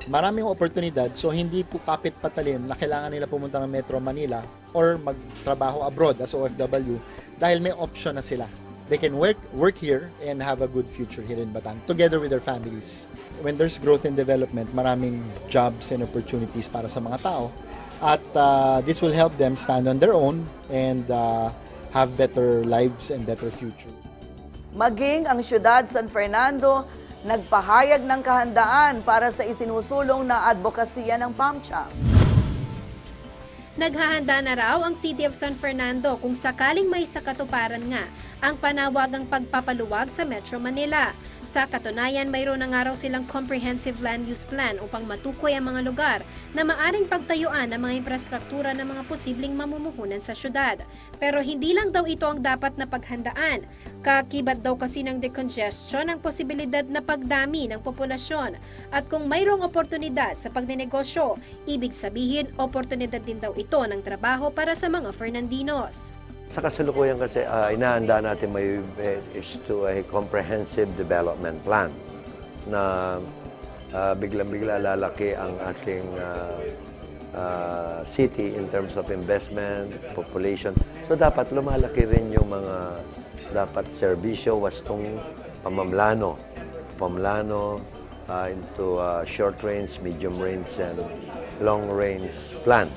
maraming oportunidad, so hindi po kapit patalim na kailangan nila pumunta ng Metro Manila or magtrabaho abroad as OFW dahil may option na sila. They can work here and have a good future here in Bataan together with their families. When there's growth and development, maraming jobs and opportunities para sa mga tao. At this will help them stand on their own and have better lives and better future. Maging ang siyudad San Fernando, nagpahayag ng kahandaan para sa isinusulong na advokasya ng PAMCHAM. Naghahanda na raw ang City of San Fernando kung sakaling may sakatuparan nga ang panawagang pagpapaluwag sa Metro Manila. Sa katunayan, mayroon na nga raw silang comprehensive land use plan upang matukoy ang mga lugar na maaring pagtayuan ng mga infrastruktura ng mga posibleng mamumuhunan sa syudad. Pero hindi lang daw ito ang dapat na paghandaan. Kakibat daw kasi ng decongestion ang posibilidad na pagdami ng populasyon. At kung mayroong oportunidad sa pagnenegosyo, ibig sabihin oportunidad din daw ito ng trabaho para sa mga Fernandinos. Sa kasalukuyan kasi, inahanda natin may is to a comprehensive development plan na biglang-bigla lalaki ang ating city in terms of investment, population. So dapat lumalaki rin yung mga dapat serbisyo, wastong pamamlano into short range, medium range, and long range plan.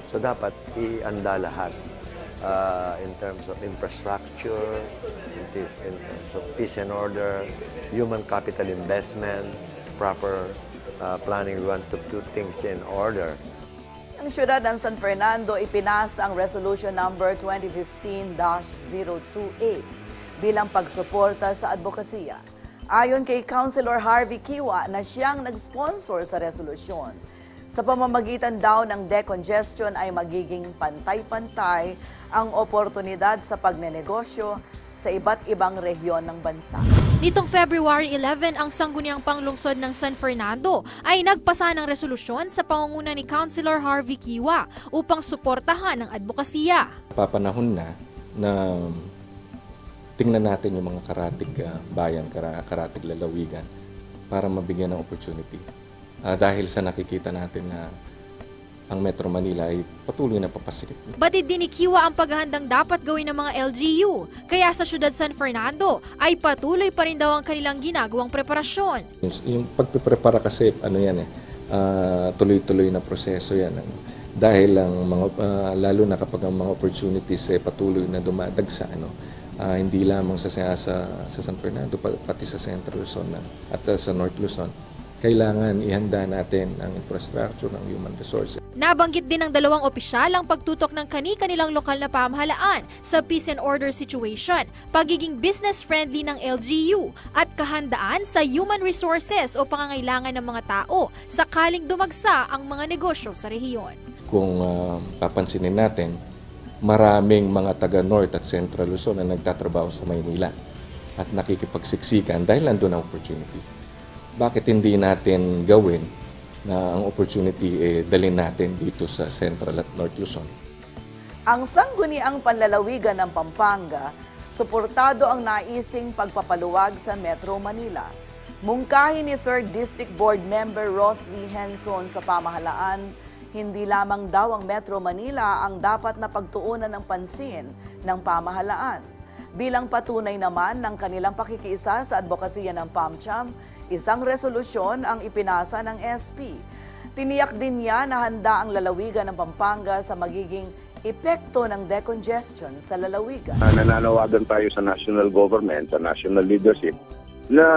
So dapat ianda lahat. In terms of infrastructure, in terms of peace and order, human capital investment, proper planning. We want to put things in order. Ang siyudad ng San Fernando ipinasa ang Resolution Number 2015-028 bilang pagsuporta sa advokasya. Ayon kay Councilor Harvey Kiwa na siyang nag-sponsor sa resolusyon, sa pamamagitan daw ng decongestion ay magiging pantay-pantay ang oportunidad sa pagnenegosyo sa iba't ibang rehiyon ng bansa. Nitong February 11, ang sangguniang panglungsod ng San Fernando ay nagpasa ng resolusyon sa pangunguna ni Councilor Harvey Kiwa upang suportahan ang advokasya. Papanahon na tingnan natin yung mga karatig bayan, karatig lalawigan para mabigyan ng opportunity. Dahil sa nakikita natin na ang Metro Manila ay patuloy na papasikip. Batid din ni Kiwa ang paghahandang dapat gawin ng mga LGU. Kaya sa siyudad San Fernando ay patuloy pa rin daw ang kanilang ginagawang preparasyon. Yung pagpiprepara kasi tuloy-tuloy na proseso yan. Dahil ang lalo na kapag ang mga opportunities patuloy na dumadagsa, hindi lamang sa San Fernando, pati sa Central Luzon at sa North Luzon. Kailangan ihanda natin ang infrastructure ng human resources. Nabanggit din ng dalawang opisyal ang pagtutok ng kani-kanilang lokal na pamahalaan sa peace and order situation, pagiging business-friendly ng LGU at kahandaan sa human resources o pangangailangan ng mga tao sakaling dumagsa ang mga negosyo sa rehiyon. Kung papansinin natin, maraming mga taga-North at Central Luzon na nagtatrabaho sa Maynila at nakikipagsiksikan dahil nandun ang opportunity. Bakit hindi natin gawin na ang opportunity dalhin natin dito sa Central at North Luzon? Ang sangguniang panlalawigan ng Pampanga, suportado ang naising pagpapaluwag sa Metro Manila. Mungkahi ni 3rd District Board Member Rosley Henson sa pamahalaan, hindi lamang daw ang Metro Manila ang dapat na pagtuunan ng pansin ng pamahalaan. Bilang patunay naman ng kanilang pakikiisa sa advokasya ng PAMCHAM, isang resolusyon ang ipinasa ng SP. Tiniyak din niya na handa ang lalawigan ng Pampanga sa magiging epekto ng decongestion sa lalawigan. Nananawagan tayo sa national government, sa national leadership na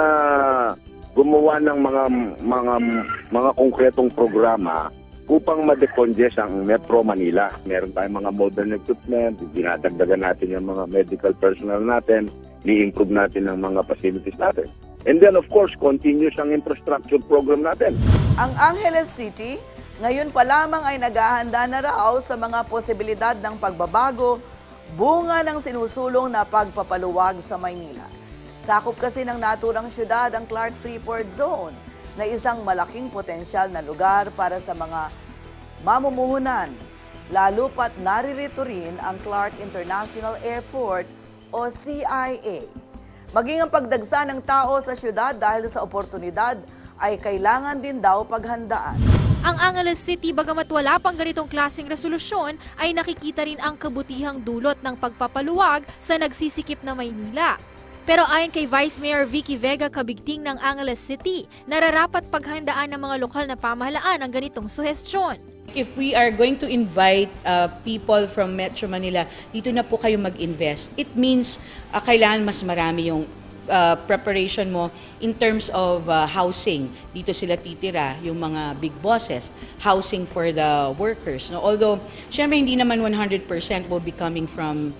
gumawa ng mga konkretong programa upang ma-decongest ang Metro Manila. Meron tayong mga modern equipment, dinadagdagan natin yung mga medical personnel natin, i-improve natin ang mga facilities natin. And then of course, continuous ang infrastructure program natin. Ang Angeles City, ngayon pa lamang ay naghahanda na raw sa mga posibilidad ng pagbabago, bunga ng sinusulong na pagpapaluwag sa Maynila. Sakop kasi ng naturang syudad ang Clark Freeport Zone, na isang malaking potensyal na lugar para sa mga mamumuhunan. Lalo pat naririto rin ang Clark International Airport o CIA. Maging ang pagdagsa ng tao sa syudad dahil sa oportunidad ay kailangan din daw paghandaan. Ang Angeles City, bagamat wala pang ganitong klaseng resolusyon, ay nakikita rin ang kabutihang dulot ng pagpapaluwag sa nagsisikip na Maynila. Pero ayon kay Vice Mayor Vicky Vega Kabigting ng Angeles City, nararapat paghandaan ng mga lokal na pamahalaan ang ganitong suhestyon. If we are going to invite people from Metro Manila, dito na po kayo mag-invest. It means kailangan mas marami yung preparation mo in terms of housing. Dito sila titira, yung mga big bosses, housing for the workers. No? Although, syempre hindi naman 100% will be coming from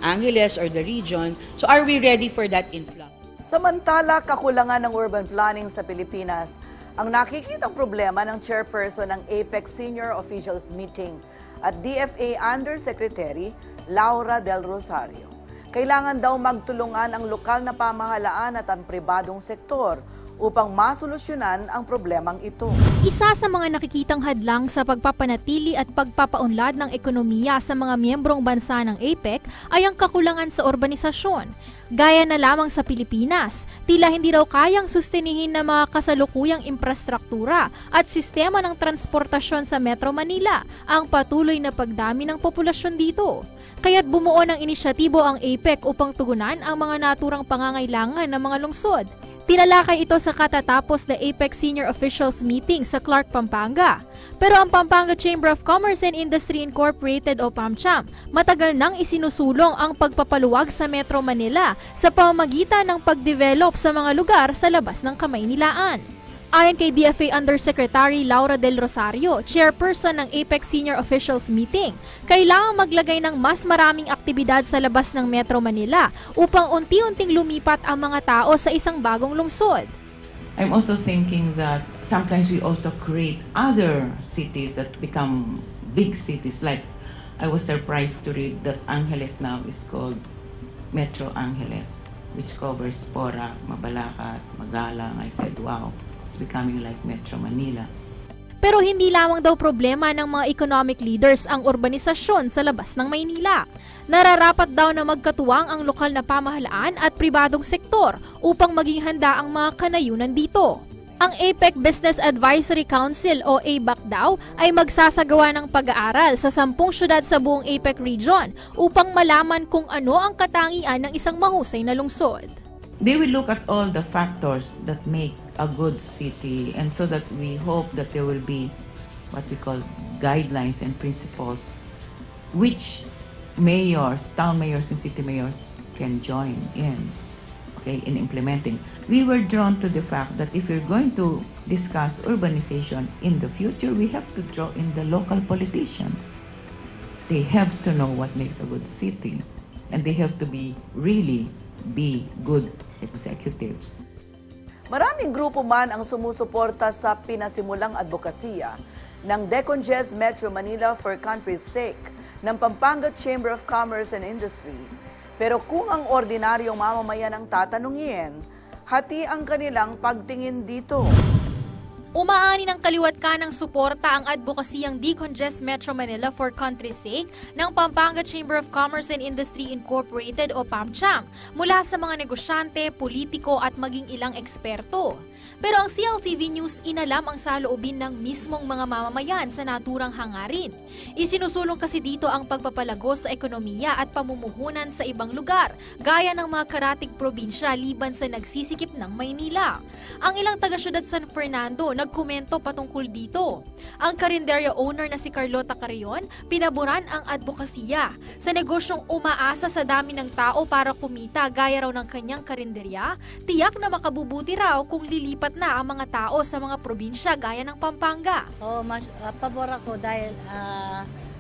Angeles or the region. So are we ready for that influx? Samantala, kakulangan ng urban planning sa Pilipinas ang nakikitang problema ng chairperson ng APEC Senior Officials Meeting at DFA Undersecretary Laura Del Rosario. Kailangan daw magtulungan ang lokal na pamahalaan at ang pribadong sektor upang masolusyonan ang problemang ito. Isa sa mga nakikitang hadlang sa pagpapanatili at pagpapaunlad ng ekonomiya sa mga miyembrong bansa ng APEC ay ang kakulangan sa urbanisasyon. Gaya na lamang sa Pilipinas, tila hindi raw kayang sustenihin ng mga kasalukuyang infrastruktura at sistema ng transportasyon sa Metro Manila ang patuloy na pagdami ng populasyon dito. Kaya't bumuo ng inisyatibo ang APEC upang tugunan ang mga naturang pangangailangan ng mga lungsod. Tinalakay ito sa katatapos na APEC Senior Officials Meeting sa Clark, Pampanga. Pero ang Pampanga Chamber of Commerce and Industry Incorporated o PAMCHAM matagal nang isinusulong ang pagpapaluwag sa Metro Manila sa pamamagitan ng pagdevelop sa mga lugar sa labas ng Kamaynilaan. Ayon kay DFA Undersecretary Laura Del Rosario, chairperson ng APEC Senior Officials Meeting, kailangang maglagay ng mas maraming aktibidad sa labas ng Metro Manila upang unti-unting lumipat ang mga tao sa isang bagong lungsod. I'm also thinking that sometimes we also create other cities that become big cities. Like, I was surprised to read that Angeles now is called Metro Angeles, which covers Porac, Mabalacat, Magalang. I said, wow. Becoming like Metro Manila. Pero hindi lamang daw problema ng mga economic leaders ang urbanisasyon sa labas ng Maynila. Nararapat daw na magkatuwang ang lokal na pamahalaan at pribadong sektor upang maging handa ang mga kanayunan dito. Ang APEC Business Advisory Council o ABAC daw ay magsasagawa ng pag-aaral sa 10 syudad sa buong APEC region upang malaman kung ano ang katangian ng isang mahusay na lungsod. They will look at all the factors that make a good city, and so that we hope that there will be what we call guidelines and principles which mayors, town mayors and city mayors can join in, okay, in implementing. We were drawn to the fact that if we're going to discuss urbanization in the future, we have to draw in the local politicians. They have to know what makes a good city, and they have to be good executives. Maraming grupo man ang sumusuporta sa pinasimulang advokasya ng Decongest Metro Manila for Country's Sake ng Pampanga Chamber of Commerce and Industry. Pero kung ang ordinaryong mamamayan ang tatanungin, hati ang kanilang pagtingin dito. Umaani ng kaliwat kanang suporta ang advokasiyang Decongest Metro Manila for Country's Sake ng Pampanga Chamber of Commerce and Industry Incorporated o PAMCHAM mula sa mga negosyante, politiko at maging ilang eksperto. Pero ang CLTV News inalam ang saloobin ng mismong mga mamamayan sa naturang hangarin. Isinusulong kasi dito ang pagpapalago sa ekonomiya at pamumuhunan sa ibang lugar, gaya ng mga karatig probinsya liban sa nagsisikip ng Maynila. Ang ilang taga-syudad San Fernando nagkomento patungkol dito. Ang karinderya owner na si Carlota Carrion, pinaboran ang advokasya sa negosyong umaasa sa dami ng tao para kumita gaya raw ng kanyang karinderya, tiyak na makabubuti raw kung lilipat na ang mga tao sa mga probinsya gaya ng Pampanga. Mas pabor ako dahil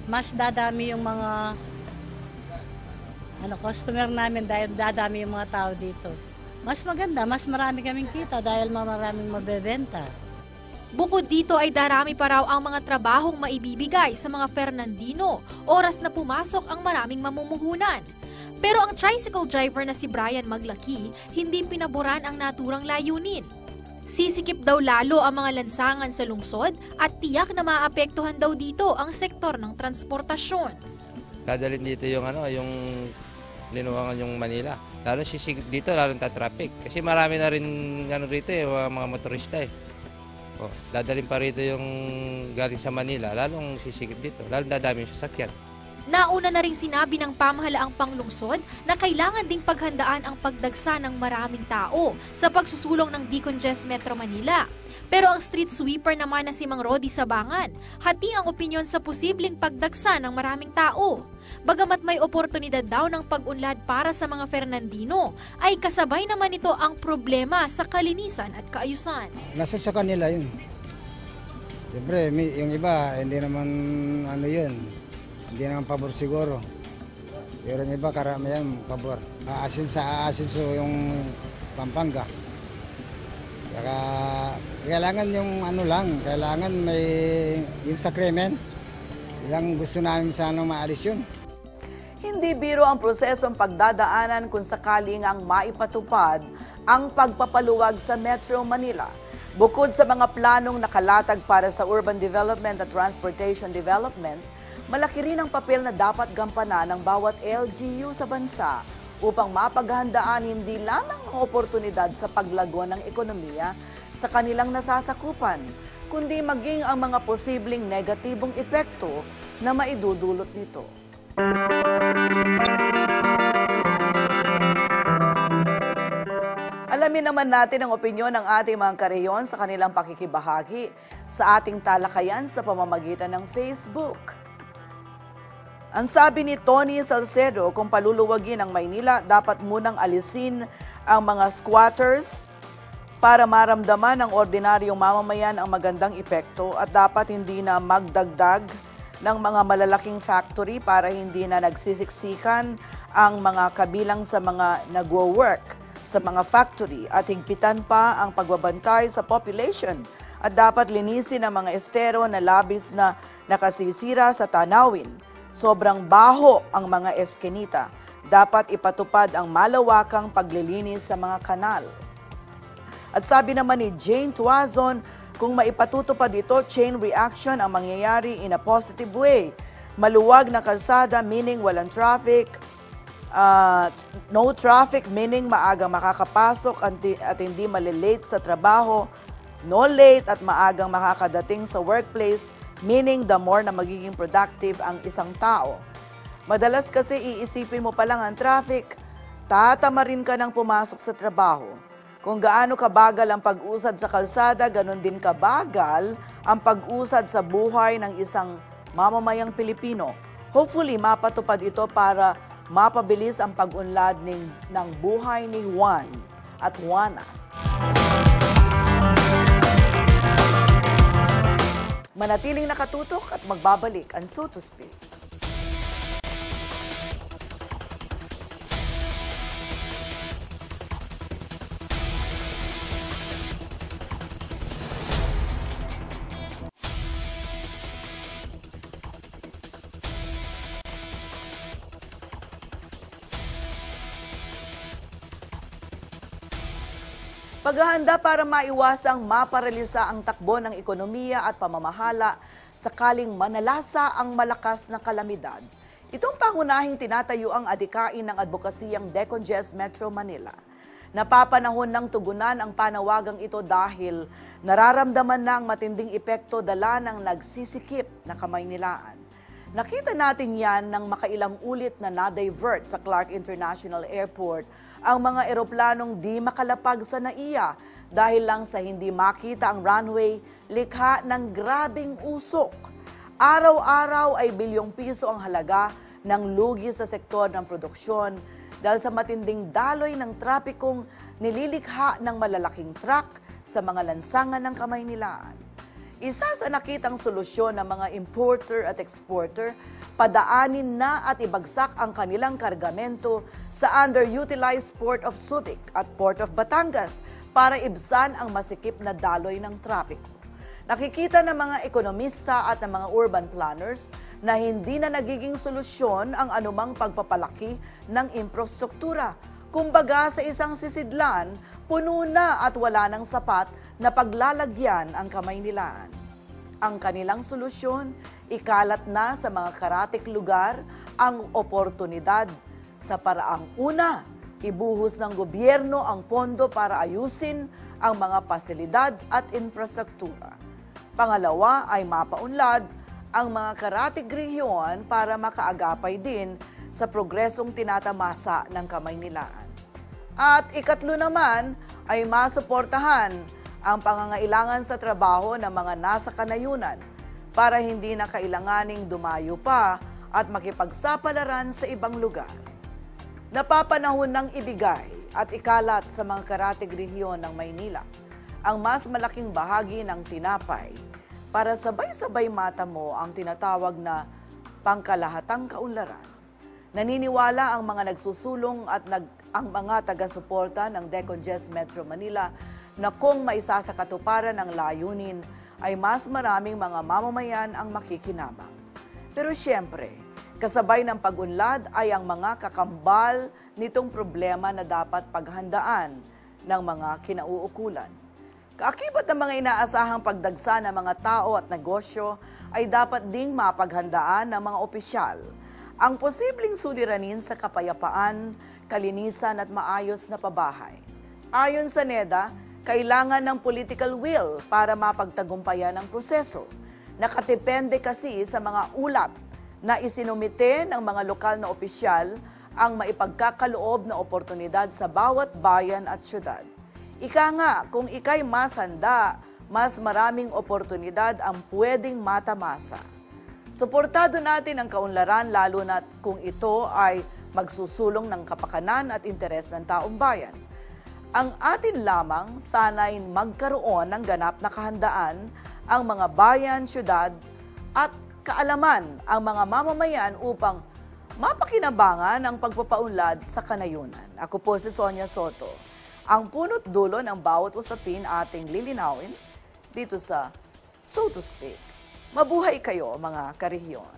mas dadami yung mga customer namin dahil dadami yung mga tao dito. Mas maganda, mas marami kaming kita dahil maraming mabebenta. Bukod dito ay darami pa raw ang mga trabahong maibibigay sa mga Fernandino, oras na pumasok ang maraming mamumuhunan. Pero ang tricycle driver na si Brian Maglaki, hindi pinaboran ang naturang layunin. Sisikip daw lalo ang mga lansangan sa lungsod at tiyak na maapektuhan daw dito ang sektor ng transportasyon. Dadalhin dito yung linuwangan yung Manila. Lalo sisigip dito, lalo ta-traffic. Kasi marami na rin rito mga motorista dadalhin pa rito yung galing sa Manila, lalong sisigip dito, lalong dadami yung sasakyan. Nauna na rin sinabi ng pamahalaang panglungsod na kailangan ding paghandaan ang pagdagsa ng maraming tao sa pagsusulong ng Decongest Metro Manila. Pero ang street sweeper naman na si Mang Rodi Sabangan, hati ang opinyon sa posibleng pagdagsa ng maraming tao. Bagamat may oportunidad daw ng pag-unlad para sa mga Fernandino, ay kasabay naman ito ang problema sa kalinisan at kaayusan. Nasa sa kanila yun. Siyempre, yung iba, hindi naman hindi naman pabor siguro. Pero yung iba, karamihan pabor. Aasin yung Pampanga. Saka, kailangan yung kailangan may yung sacrament. Ilang gusto namin sana maalis yun. Hindi biro ang prosesong pagdadaanan kung sakaling ang maipatupad ang pagpapaluwag sa Metro Manila. Bukod sa mga planong nakalatag para sa urban development at transportation development, malaki rin ang papel na dapat gampanan ng bawat LGU sa bansa upang mapaghandaan hindi lamang ang oportunidad sa paglago ng ekonomiya sa kanilang nasasakupan, kundi maging ang mga posibleng negatibong epekto na maidudulot nito. Alamin naman natin ang opinyon ng ating mga kareyon sa kanilang pakikibahagi sa ating talakayan sa pamamagitan ng Facebook. Ang sabi ni Tony Salcedo, kung paluluwagin ang Maynila, dapat munang alisin ang mga squatters para maramdaman ng ordinaryong mamamayan ang magandang epekto at dapat hindi na magdagdag ng mga malalaking factory para hindi na nagsisiksikan ang mga kabilang sa mga nagwo-work sa mga factory at higpitan pa ang pagbabantay sa population at dapat linisin ang mga estero na labis na nakasisira sa tanawin. Sobrang baho ang mga eskinita. Dapat ipatupad ang malawakang paglilinis sa mga kanal. At sabi naman ni Jane Tuazon, kung maipatutupad ito, chain reaction ang mangyayari in a positive way. Maluwag na kalsada, meaning walang traffic. No traffic, meaning maagang makakapasok at hindi malilate sa trabaho. No late at maagang makakadating sa workplace, meaning the more na magiging productive ang isang tao. Madalas kasi iisipin mo pa lang ang traffic, tatamarin ka ng pumasok sa trabaho. Kung gaano kabagal ang pag-usad sa kalsada, ganon din kabagal ang pag-usad sa buhay ng isang mamamayang Pilipino. Hopefully, mapatupad ito para mapabilis ang pag-unlad ng buhay ni Juan at Juana. Manatiling nakatutok at magbabalik ang So to Speak. Paghahanda para maiwasang maparalisa ang takbo ng ekonomiya at pamamahala sakaling manalasa ang malakas na kalamidad. Itong pangunahing tinatayo ang adikain ng advokasiyang Decongest Metro Manila. Napapanahon ng tugunan ang panawagang ito dahil nararamdaman na ang matinding epekto dala ng nagsisikip na Kamaynilaan. Nakita natin yan nang makailang ulit na na-divert sa Clark International Airport ang mga eroplanong di makalapag sa NAIA dahil lang sa hindi makita ang runway, likha ng grabing usok. Araw-araw ay bilyong piso ang halaga ng lugi sa sektor ng produksyon dahil sa matinding daloy ng trapikong nililikha ng malalaking truck sa mga lansangan ng Kamaynilaan. Isa sa nakitang solusyon ng mga importer at exporter, padaanin na at ibagsak ang kanilang kargamento sa underutilized Port of Subic at Port of Batangas para ibsan ang masikip na daloy ng trapiko. Nakikita ng mga ekonomista at ng mga urban planners na hindi na nagiging solusyon ang anumang pagpapalaki ng infrastruktura. Kumbaga sa isang sisidlan, puno na at wala ng sapat na paglalagyan ang Kamaynilaan. Ang kanilang solusyon, ikalat na sa mga karatik lugar ang oportunidad sa paraang una, ibuhos ng gobyerno ang pondo para ayusin ang mga pasilidad at infrastruktura. Pangalawa ay mapaunlad ang mga karatig rehiyon para makaagapay din sa progresong tinatamasa ng Kamaynilaan. At ikatlo naman ay masuportahan ang pangangailangan sa trabaho ng mga nasa kanayunan para hindi na kailanganing dumayo pa at makipagsapalaran sa ibang lugar. Napapanahon ng ibigay at ikalat sa mga karatig rehiyon ng Maynila ang mas malaking bahagi ng tinapay para sabay-sabay matamo ang tinatawag na pangkalahatang kaunlaran. Naniniwala ang mga nagsusulong at ang mga taga-suporta ng Decongest Metro Manila na kung maisasakatuparan ang layunin ay mas maraming mga mamamayan ang makikinabang. Pero siyempre, kasabay ng pag-unlad ay ang mga kakambal nitong problema na dapat paghandaan ng mga kinauukulan. Kaakibat ng mga inaasahang pagdagsa ng mga tao at negosyo ay dapat ding mapaghandaan ng mga opisyal ang posibleng suliranin sa kapayapaan, kalinisan at maayos na pabahay. Ayon sa NEDA, kailangan ng political will para mapagtagumpayan ang proseso. Nakatipende kasi sa mga ulat na isinumite ng mga lokal na opisyal ang maipagkakaloob na oportunidad sa bawat bayan at syudad. Ika nga, kung ikay mas handa, mas maraming oportunidad ang pwedeng matamasa. Suportado natin ang kaunlaran lalo na kung ito ay magsusulong ng kapakanan at interes ng taong bayan. Ang atin lamang sana'y magkaroon ng ganap na kahandaan ang mga bayan, syudad at kaalaman ang mga mamamayan upang mapakinabangan ang pagpapaunlad sa kanayunan. Ako po si Sonia Soto. Ang punot dulo ng bawat usapin ating lilinawin dito sa So to Speak. Mabuhay kayo mga karehiyon.